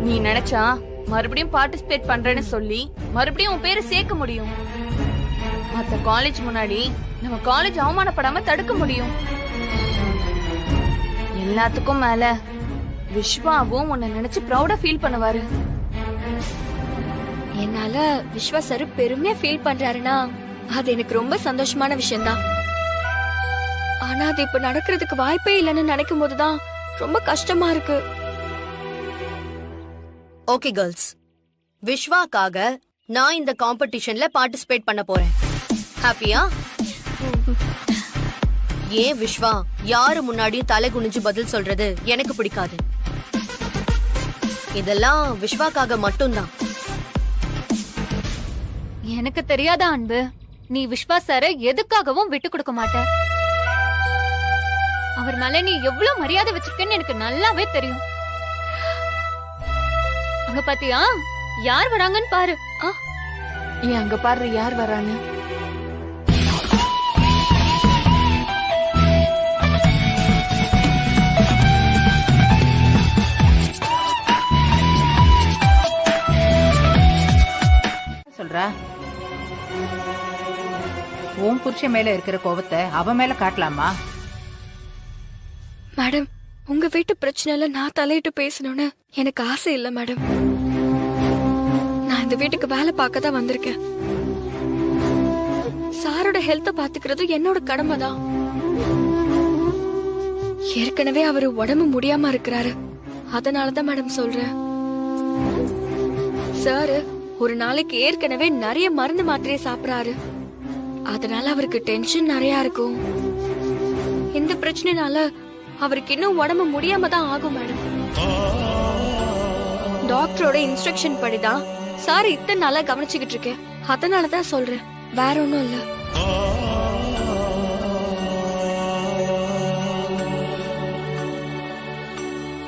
நீ நினைச்சா மறுபடியும் பார்ட்டிசிபேட் பண்றேன்னு சொல்லி மறுபடியும் உன் பேரை சேர்க்க முடியும். மத்த காலேஜ் முன்னாடி நம்ம காலேஜ் அவமானப்படாம தடுக்க முடியும். எல்லாத்துக்கும் மேல விஸ்வாவும் உன்னை நினைச்சு ப்ரௌடா ஃபீல் பண்ணுவாரு. என்னால விஸ்வா சார் பெருமையா ஃபீல் பண்றாருன்னா அது எனக்கு ரொம்ப சந்தோஷமான விஷயம்தான். ஆனா அது இப்ப நடக்கிறதுக்கு வாய்ப்பே இல்லைன்னு நினைக்கும் போதுதான் ரொம்ப கஷ்டமா இருக்கு. ஓகே கேர்ள்ஸ், விஸ்வாக்காக நான் இந்த காம்படிஷன்ல பார்ட்டிசிபேட் பண்ண போறேன். ஹாப்பியா? ஏன் விஸ்வா யாரு முன்னாடியும் தலை குனிஞ்சு பதில் சொல்றது எனக்கு பிடிக்காது. இதெல்லாம் விஸ்வாக்காக மட்டும்தான். எனக்கு தெரியாத அன்பு, நீ விஸ்வா சார எதுக்காகவும் விட்டு கொடுக்க மாட்ட. அவர் மேல நீ எவ்வளவு மரியாதை வச்சிருக்கேன்னு எனக்கு நல்லாவே தெரியும். அங்க பாத்தியா யார் வராங்கன்னு பாரு. ஏன் அங்க பாரு யார் வரான்னு. சொல்றா உன் புருஷன் மேல இருக்கிற கோபத்தை அவன் மேல காட்டலாமா? மேடம், உங்க வீட்டு பிரச்சனைல நான் தலையிட்டு பேசணும்னு எனக்கு ஆசை இல்ல மேடம். நான் இந்த வீட்டுக்கு வேலை பார்க்க தான் வந்திருக்கேன். சாரோட ஹெல்த்த பாத்துக்கிறது என்னோட கடமை தான். ஏற்கனவே அவரு உடம்பு முடியாம இருக்கிறாரு. அதனாலதான் மேடம் சொல்றேன். சாரு ஒரு நாளைக்கு ஏற்கனவே நிறைய மருந்து மாத்திரையை சாப்பிடுறாரு. அதனால அவருக்கு டென்ஷன் நிறைய இருக்கும். இந்த பிரச்சனைனால அவருக்கு இன்னும் உடம்பு முடியாம தான் ஆகும் மேடம். டாக்டரோட இன்ஸ்ட்ரக்ஷன் படிதான் சார் இத்தனை நாளா கவனிச்சுக்கிட்டு இருக்கேன். அதனாலதான் சொல்றேன், வேற ஒண்ணும் இல்ல.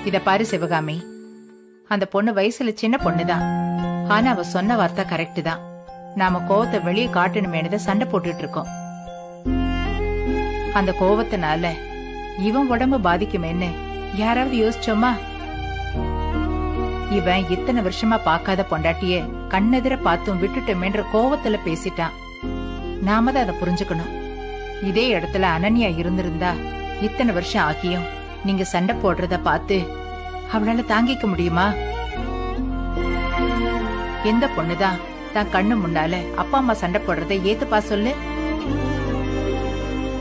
இத பாரு சிவகாமி, அந்த பொண்ணு வயசுல சின்ன பொண்ணுதான். ஆனா அவ சொன்ன வார்த்தை கரெக்ட் தான். நாம கோவத்தை வெளியே காட்டணுமேனு சண்டை போட்டுட்டு இருக்கோம். அந்த கோவத்தினால இவன் உடம்பு பாதிக்குமேன்னு யாராவது யோசிச்சோமா? இவன் இத்தனை வருஷமா பார்க்காத பொண்டாட்டிய கண்ணெதிர பார்த்தும் விட்டுட்டோமேன்ற கோவத்துல பேசிட்டான். நாம தான் அதை புரிஞ்சுக்கணும். இதே இடத்துல அனன்யா இருந்திருந்தா இத்தனை வருஷம் ஆகியும் நீங்க சண்டை போடுறத பார்த்து அவளால தாங்கிக்க முடியுமா? எந்த பொண்ணுதான் தான் கண்ணு முன்னால அப்பா அம்மா சண்டை போடுறத ஏத்துப்பா சொல்லு?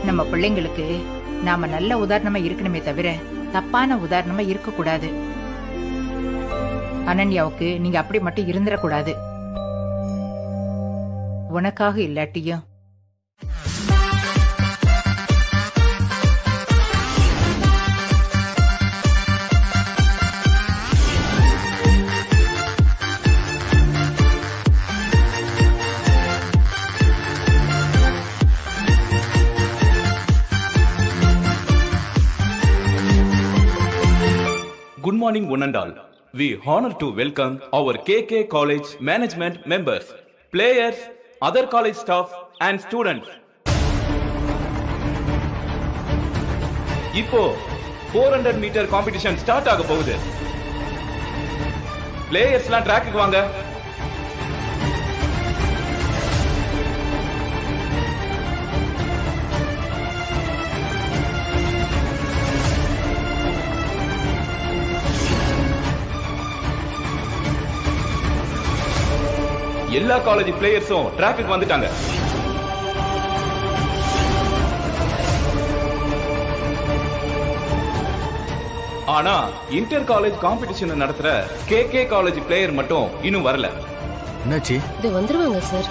நம்ம பிள்ளைங்களுக்கு நாம நல்ல உதாரணமா இருக்கணுமே தவிர தப்பான உதாரணமா இருக்க கூடாது. அனன்யாவுக்கு நீங்க அப்படி மட்டும் இருந்துடக்கூடாது. உனக்காக இல்லாட்டியும் Good morning, one and all. We honor to welcome our KK College management members, players, other college staff, and students. இப்போ 400 மீட்டர் காம்படிஷன் ஸ்டார்ட் ஆக போகுது. பிளேயர்ஸ்லாம் ட்ராக்குக்கு வாங்க. எல்லா காலேஜ் பிளேயர்ஸும் ட்ராக்குக்கு வந்துட்டாங்க. ஆனா இன்டர் காலேஜ் காம்படிஷன் நடத்துற கேகே காலேஜ் பிளேயர் மட்டும் இன்னும் வரல. என்னாச்சு? இது வந்துருவாங்க சார்.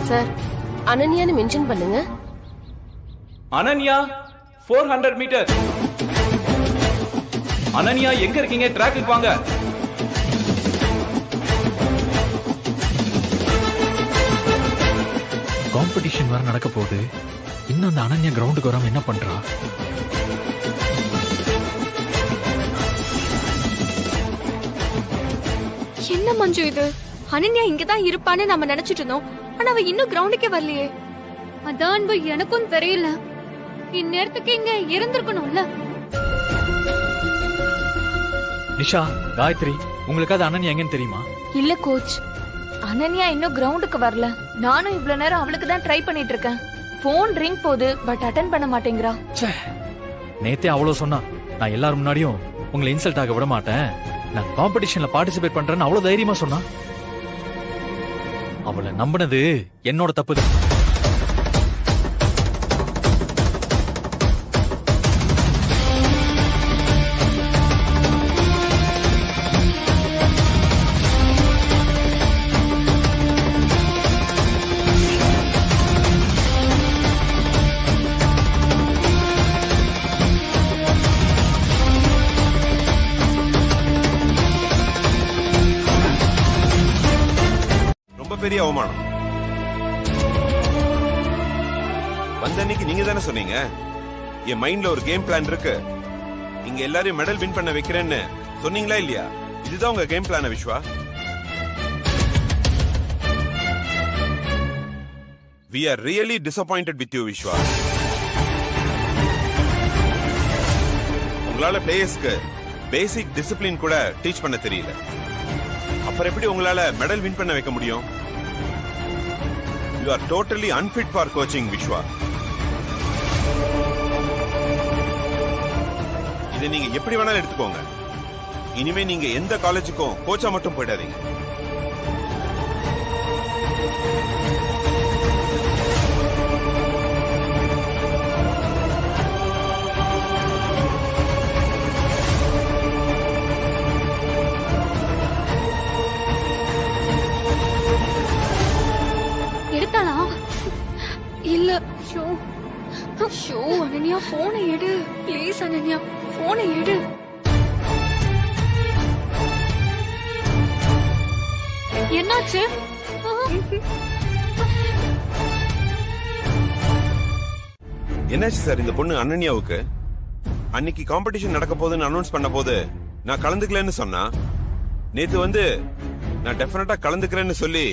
சார், அனன்யான்னு மென்ஷன் பண்ணுங்க. அனன்யா 400 மீட்டர். அனன்யா எங்க இருக்கீங்க? ட்ராக்குக்கு வாங்க. காம்படிஷன் வேற நடக்க போகுது. இன்னும் அந்த அனன்யா கிரவுண்டுக்கு வராம என்ன பண்றா? என்ன மஞ்சு இது? அனன்யா இங்கதான் இருப்பான்னு நம்ம நினைச்சிட்டு இருந்தோம். ஆனா அவ இன்னும் கிரவுண்டுக்கே வரலையே. அதான் எனக்கும் தெரியல. இந்நேரத்துக்கு இங்க இருந்திருக்கணும்ல. நிஷா, காயத்ரி, உங்களுக்கு அது அனன்யா எங்கன்னு தெரியுமா? இல்ல கோச், அனன்யா இன்னும் கிரவுண்டுக்கு வரல. நானும் இவ்வளவு நேரம் அவளுக்கு தான் ட்ரை பண்ணிட்டு இருக்கேன். போன் ரிங் போகுது, பட் அட்டெண்ட் பண்ண மாட்டேங்கிறா. நேத்தே அவ்வளவு சொன்னா, நான் எல்லாரும் முன்னாடியும் உங்களை இன்சல்ட் ஆக விட மாட்டேன், நான் காம்படிஷன்ல பார்ட்டிசிபேட் பண்றேன்னு அவ்வளவு தைரியமா சொன்னா. அவளை நம்பினது என்னோட தப்புதான். பெரிய அவமானம். வந்த அன்னைக்கு நீங்க தானே சொன்னீங்க என் மைண்ட்ல ஒரு கேம் பிளான் இருக்கு, நீங்க எல்லாரையும் மெடல் வின் பண்ண வைக்கிறேன்னு சொன்னீங்களா இல்லையா? இதுதான் உங்க கேம் பிளான Viswa? We are really disappointed with you, Viswa. உங்களால பிளேயர்ஸ்க்கு பேசிக் டிசிப்ளின் கூட டீச் பண்ண தெரியல. அப்புறம் எப்படி உங்களால மெடல் வின் பண்ண வைக்க முடியும்? You are totally unfit for coaching, Vishwa. இதை நீங்க எப்படி வேணாலும் எடுத்துக்கோங்க. இனிமே நீங்க எந்த காலேஜுக்கும் கோச்சா மட்டும் போயிடாதீங்க. எடுத்தாளா? இல்ல. ஷோ அனன்யா, போனை எடு ப்ளீஸ். அனன்யா, போனை எடு. என்னாச்சு? என்னாச்சு சார் இந்த பொண்ணு அனன்யாவுக்கு? அன்னைக்கு காம்படிஷன் நடக்க போகுதுன்னு அனௌன்ஸ் பண்ண போது நான் கலந்துக்கலன்னு சொன்னா, நேத்து வந்து நான் டெஃபினட்டா கலந்துக்கிறேன்னு சொல்லி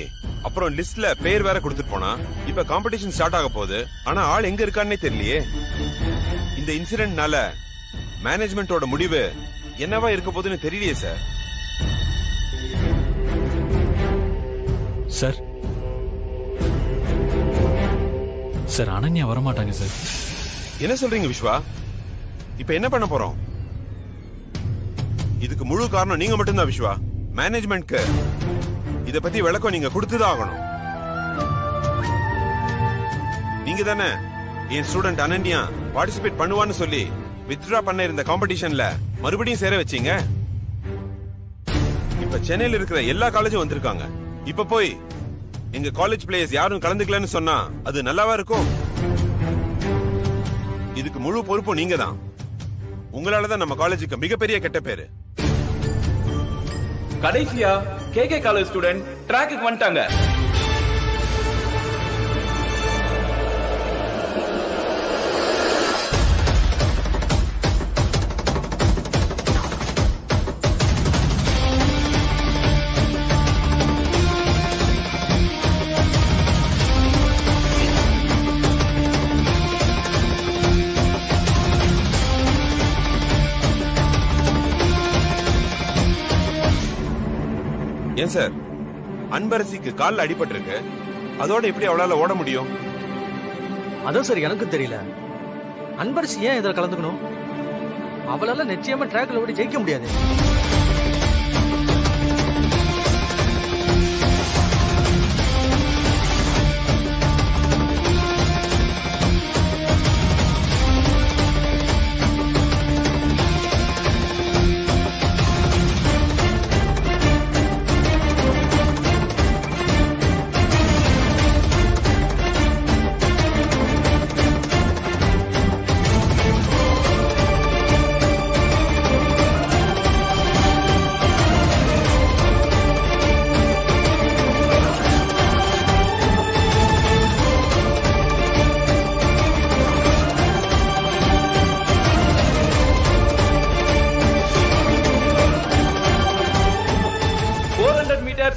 அப்புறம் லிஸ்ட்ல பேர் வேற கொடுத்துட்டு போனா. இப்ப காம்படிஷன் ஸ்டார்ட் ஆக போகுது, ஆனா ஆள் எங்க இருக்கான்னே தெரியலையே. இந்த இன்சிடென்ட்னால மேனேஜ்மெண்டோட முடிவு என்னவா இருக்க போகுதுன்னு தெரியலையே சார். சார் சார் அனன்யா வரமாட்டாங்க சார். என்ன சொல்றீங்க விஸ்வா? இப்ப என்ன பண்ண போறோம்? இதுக்கு முழு காரணம் நீங்க மட்டும்தான் விஸ்வா. மேனேஜ்மெண்ட்க்கு இத பத்தி விளக்கம் நீங்க கொடுத்துதான் ஆகணும். நீங்க தானே என் ஸ்டூடெண்ட் அனன்யா பார்ட்டிசிபேட் பண்ணுவான்னு சொல்லி வித்ட்ரா பண்ண இருந்த காம்படிஷன்ல மறுபடியும் சேர வச்சீங்க. இப்ப சென்னையில இருக்கிற எல்லா காலேஜும் வந்திருக்காங்க. இப்ப போய் எங்க காலேஜ் பிளேயர்ஸ் யாரும் கலந்துக்கலன்னு சொன்னா அது நல்லாவா இருக்கும்? இதுக்கு முழு பொறுப்பும் நீங்க தான். உங்களாலதான் நம்ம காலேஜுக்கு மிகப்பெரிய கெட்ட பேரு. கடைசியா கேகே காலேஜ் ஸ்டூடெண்ட் ட்ராக்குக்கு வந்துட்டாங்க. ஏன் சார், அன்பரசிக்கு கால்ல அடிபட்டிருக்கு, அதோட எப்படி அவளால ஓட முடியும்? அதான் சார் எனக்கு தெரியல. அன்பரசி ஏன் இதில் கலந்துக்கணும்? அவளால நிச்சயமா ட்ராக்ல ஓடி ஜெயிக்க முடியாது.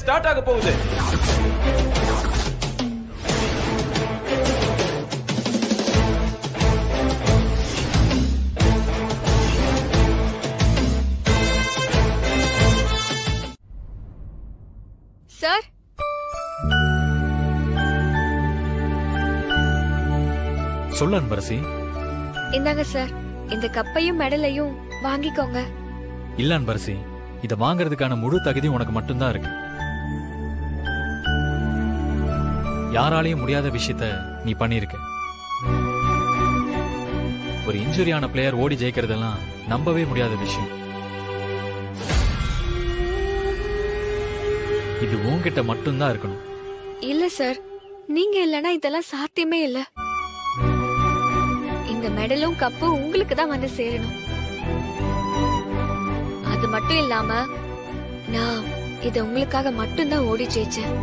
ஸ்டார்ட் ஆக போகுது. சார், சொல்ல அன்பரசி. இந்தாங்க சார், இந்த கப்பையும் மெடலையும் வாங்கிக்கோங்க. இல்ல அன்பரசி, இத வாங்குறதுக்கான முழு தகுதி உனக்கு மட்டும்தான் இருக்கு. யாராலையும் முடியாத விஷயத்த நீ பண்ணிருக்க. ஒரு இன்ஜுரியான பிளேயர் ஓடி ஜெயிக்கிறதெல்லாம் நம்பவே முடியாத விஷயம். இது உன்கிட்ட மட்டும்தான் இருக்கணும். இல்ல சார், நீங்க இல்லனா இதெல்லாம் சாத்தியமே இல்ல. இந்த மெடலும் கப்பும் உங்களுக்கு தான் வந்து சேரணும். அது மட்டும் இல்லாம நான் இத உங்களுக்காக மட்டும்தான் ஓடி ஜெயிச்சேன்.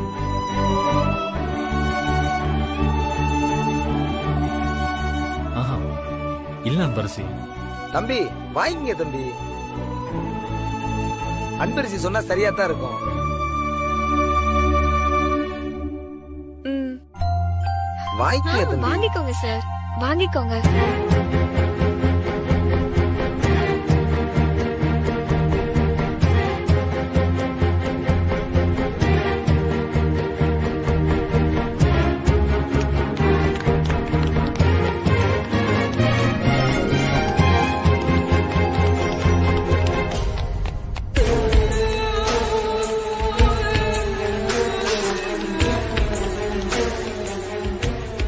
இல்ல அன்பரசி, தம்பி வாங்கிங்க தம்பி. அன்பரசி சொன்னா சரியா தான் இருக்கும். வாங்கிங்க தம்பி. வாங்கிக்கோங்க சார், வாங்கிக்கோங்க.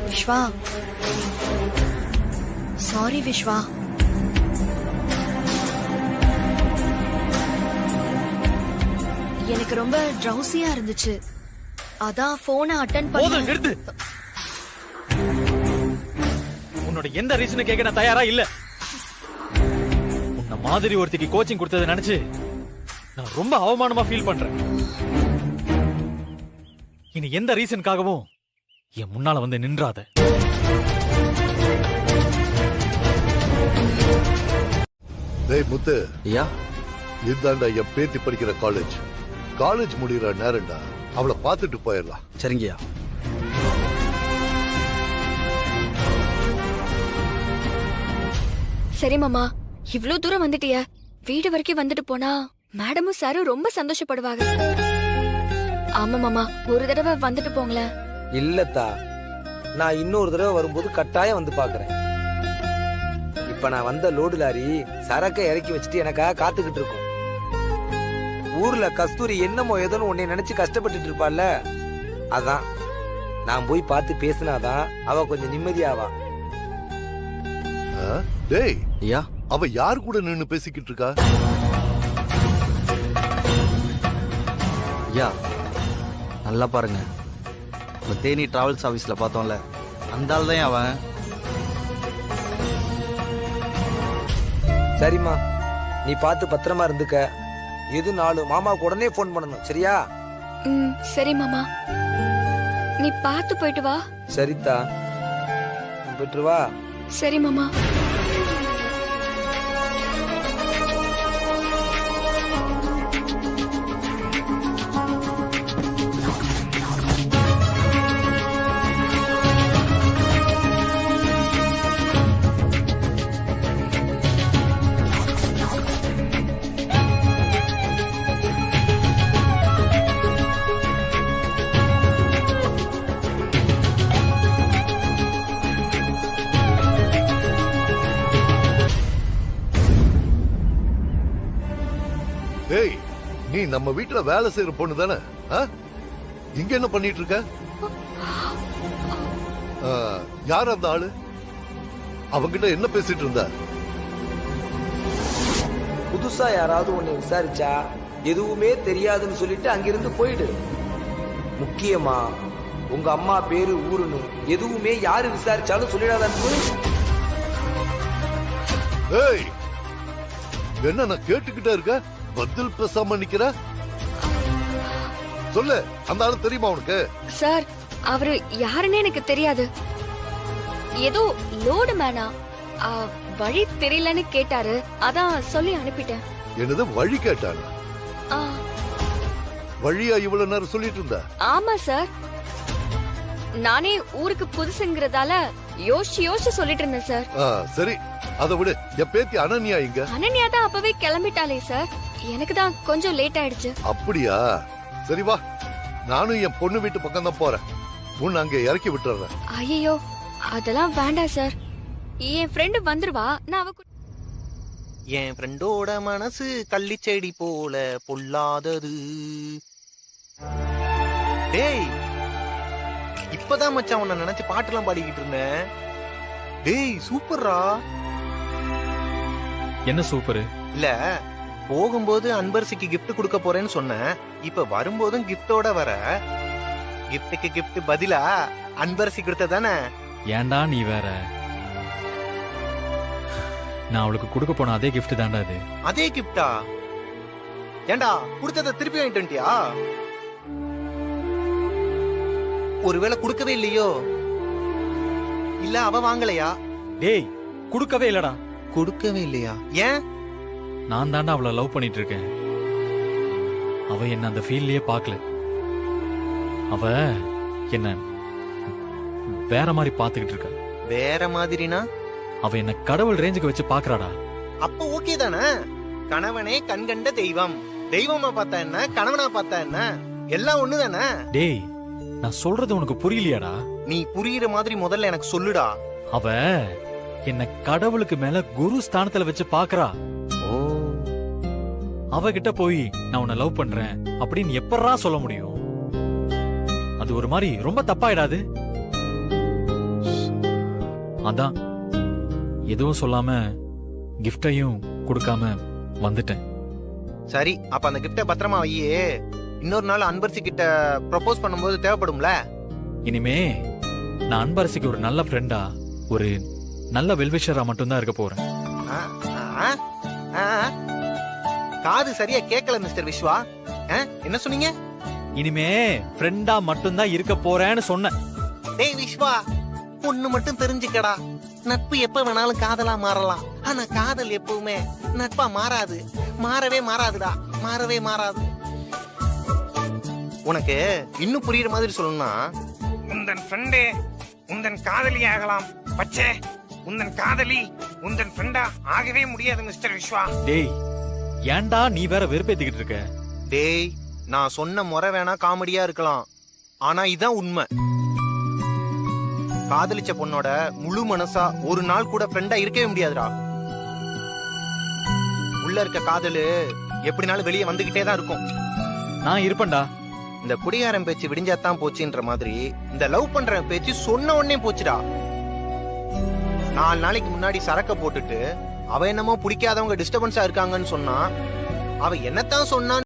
விஸ்வா, சாரி விஸ்வா. எனக்கு ரொம்ப ட்ரௌசியா இருந்துச்சு, அதான் போனை அட்டெண்ட் பண்ண. நிறுத்து. உன்னோட எந்த ரீசனும் கேட்க நான் தயாரா இல்ல. உன்ன மாதிரி ஒருத்திக்கு கோச்சிங் கொடுத்ததை நினைச்சு நான் ரொம்ப அவமானமா ஃபீல் பண்றேன். இனி எந்த ரீசனுக்காகவும் என் முன்னால வந்து நின்றாத. டேய் முத்து, ஐயா இதாண்டா என் பேத்தி படிக்கிற காலேஜ். காலேஜ் முடிகிற நேரம்டா, அவளை பார்த்துட்டு போயிடலாம். சரிங்கய்யா. சரி மாமா, இவ்ளோ தூரம் வந்துட்டிய, வீடு வரைக்கும் வந்துட்டு போனா மேடமும் சாரும் ரொம்ப சந்தோஷப்படுவாங்க. ஆமா மாமா, ஒரு தடவை வந்துட்டு போங்களேன். இல்லத்தா, நான் இன்னொரு தடவை வரும்போது கட்டாயம் வந்து பாக்குறேன். இப்ப நான் வந்த லோடு லாரி சரக்கை இறக்கி வச்சுட்டு எனக்காக காத்துக்கிட்டு இருக்கும். ஊர்ல கஸ்தூரி என்னமோ ஏதோன்னு உன்னை நினைச்சு கஷ்டப்பட்டுட்டு இருப்பாள்ல, அதான் நான் போய் பார்த்து பேசினாதான் அவ கொஞ்சம் நிம்மதியாவா. டேய் ஐயா, அவ யார் கூட நின்னு பேசிக்கிட்டு இருக்கா? ஐயா நல்லா பாருங்க, தேனி டிராவல்ஸ் ஆபீஸ்ல பார்த்தோம்ல, அந்த ஆள் தான் அவன். சரிம்மா, நீ பார்த்து பத்திரமா இருந்துக்க. எதுனாலும் மாமாவுக்கு உடனே போன் பண்ணணும், சரியா? சரி மாமா, நீ பார்த்து போயிட்டு வா. சரிதா, போயிட்டு வா. சரி மாமா. டேய், நீ நம்ம வீட்டுல வேலை செய்யற பொண்ணு தானே? இங்க என்ன பண்ணிட்டு இருக்க? யார் அந்த ஆளு? அவங்கிட்ட என்ன பேசிட்டு இருந்த? புதுசா யாராவது உன்னை விசாரிச்சா எதுவுமே தெரியாதுன்னு சொல்லிட்டு அங்கிருந்து போயிடு. முக்கியமா உங்க அம்மா பேரு ஊருன்னு எதுவுமே யாரு விசாரிச்சாலும் சொல்லிடாதான்னு. ஏய், என்ன நான் கேட்டுக்கிட்டே இருக்க, பதில் பேசாம நிக்கிற? சொல்லு, அந்த ஆளு தெரியுமா உனக்கு? சார், அவரு யாருன்னு எனக்கு தெரியாது. ஏதோ லோடு மேனா, வழி தெரியலன்னு கேட்டாரு, அதான் சொல்லி அனுப்பிட்டேன். என்னது வழி கேட்டாங்க? வழியா இவ்வளவு நேரம் சொல்லிட்டு இருந்த? ஆமா சார், நானே ஊருக்கு புதுசுங்கிறதால யோசிச்சு சொல்லிட்டு இருந்தேன் சார். சரி, அதை விடு. என் பேத்தி அனன்யா இங்க? அனன்யா தான் அப்பவே கிளம்பிட்டாலே சார், எனக்கு தான் கொஞ்சம் லேட் ஆயிடுச்சு. அப்படியா? சரி வா, நானும் என் பொண்ணு வீட்டு பக்கம் தான் போறேன். உன்னை அங்க இறக்கி விட்டுறேன். ஐயோ, அதெல்லாம் வேண்டாம் சார், என் ஃப்ரெண்டு வந்துருவா. நான் அவ என் ஃப்ரெண்டோட மனசு கள்ளிச்செடி போல பொல்லாதது. டேய், இப்பதான் மச்சான் உன்னை நினைச்சு பாட்டுலாம் பாடிக்கிட்டு இருந்தேன். டேய் சூப்பர்ரா. என்ன சூப்பர்? இல்ல, போகும்போது அன்பரசிக்கு கிஃப்ட் கொடுக்க போறேன்னு சொன்னேன். இப்ப வரும்போதும் கிஃப்டோட வர. கிஃப்ட்டுக்கு கிஃப்ட் பதிலா அன்பரசி கொடுத்ததானே? ஏன்டா நீ வேற? நான் அவளுக்கு கொடுக்க போன அதே கிஃப்ட் தான்டா அது. அதே கிஃப்டா? ஏண்டா கொடுத்தத திருப்பி வாங்கிட்டு வந்துட்டியா? ஒருவேளை கொடுக்கவே இல்லையோ? இல்ல அவ வாங்கலையா? டேய், கொடுக்கவே இல்லடா. கொடுக்கவே இல்லையா? ஏன்? நான் தாண்டா அவளை லவ் பண்ணிட்டு இருக்கேன். அவ என்ன அந்த ஃபீல்ட்லயே பார்க்கல. அவ என்ன வேற மாதிரி பாத்துக்கிட்டு இருக்கா. வேற மாதிரினா? அவ என்ன கடவுள் ரேஞ்சுக்கு வச்சு பாக்குறாடா. அப்ப ஓகே தானே? கணவனே கண்கண்ட தெய்வம். தெய்வமா பார்த்தா என்ன, கணவனா பார்த்தா என்ன, எல்லாம் ஒண்ணுதானே? டேய், நான் சொல்றது உனக்கு புரியலையாடா? நீ புரியுற மாதிரி முதல்ல எனக்கு சொல்லுடா. அவ என்ன கடவுளுக்கு மேல குரு ஸ்தானத்துல வச்சு பாக்குறா. ஓ, அவகிட்ட போய் நான் உன்னை லவ் பண்றேன் அப்படின்னு எப்படா சொல்ல முடியும்? அது ஒரு மாதிரி ரொம்ப தப்பாயிடாது? அதான் எதுவும் சொல்லாம கிஃப்டையும் கொடுக்காம வந்துட்டேன். சரி, அப்ப அந்த கிஃப்ட பத்திரமா வையே. இன்னொரு நாள் அன்பரசி கிட்ட ப்ரொபோஸ் பண்ணும்போது தேவைப்படும்ல. இனிமே நான் அன்பரசிக்கு ஒரு நல்ல ஃப்ரெண்டா, ஒரு நல்ல வெல்விஷரா மட்டும்தான் இருக்க போறேன். காது சரியா கேட்கல மிஸ்டர் விஸ்வா. என்ன சொன்னீங்க? இனிமே ஃப்ரெண்டா மட்டும்தான் இருக்க போறேன்னு சொன்னேன். டேய் விஸ்வா, ஒண்ணு மட்டும் தெரிஞ்சுக்கடா. நட்பு எப்ப வேணாலும் காதலா மாறலாம். ஆனா காதல் எப்பவுமே நட்பா மாறாது. மாறவே மாறாதுடா, மாறவே மாறாது. உனக்கு இன்னும் புரியுற மாதிரி சொல்லணும்னா, உந்தன் ஃப்ரெண்டே உந்தன் காதலி ஆகலாம். பச்சே, உந்தன் காதலி உந்தன் ஃப்ரெண்டா ஆகவே முடியாது மிஸ்டர் விஸ்வா. டேய், ஏன்டா நீ வேற வெறுப்பேத்திக்கிட்டு இருக்க? டேய், நான் சொன்ன முறை வேணா காமெடியா இருக்கலாம், ஆனா இதான் உண்மை. காதலிச்ச பொண்ணோட முழு மனசா ஒரு நாள் கூட ஃப்ரெண்டா இருக்கவே முடியாதுடா. உள்ள இருக்க காதலு எப்படினாலும் வெளியே வந்துகிட்டே தான் இருக்கும். நான் இருப்பேன்டா. இந்த குடிகாரன் பேச்சு விடிஞ்சாதான் போச்சுன்ற மாதிரி இந்த லவ் பண்ற பேச்சு சொன்ன உடனே போச்சுடா. 4 நாளைக்கு முன்னாடி சரக்க போட்டுட்டு அவ என்னமோ பிடிக்காதவங்க டிஸ்டர்பன்ஸா இருக்காங்கன்னு சொன்னா, அவ என்னத்தான் சொன்னான்னு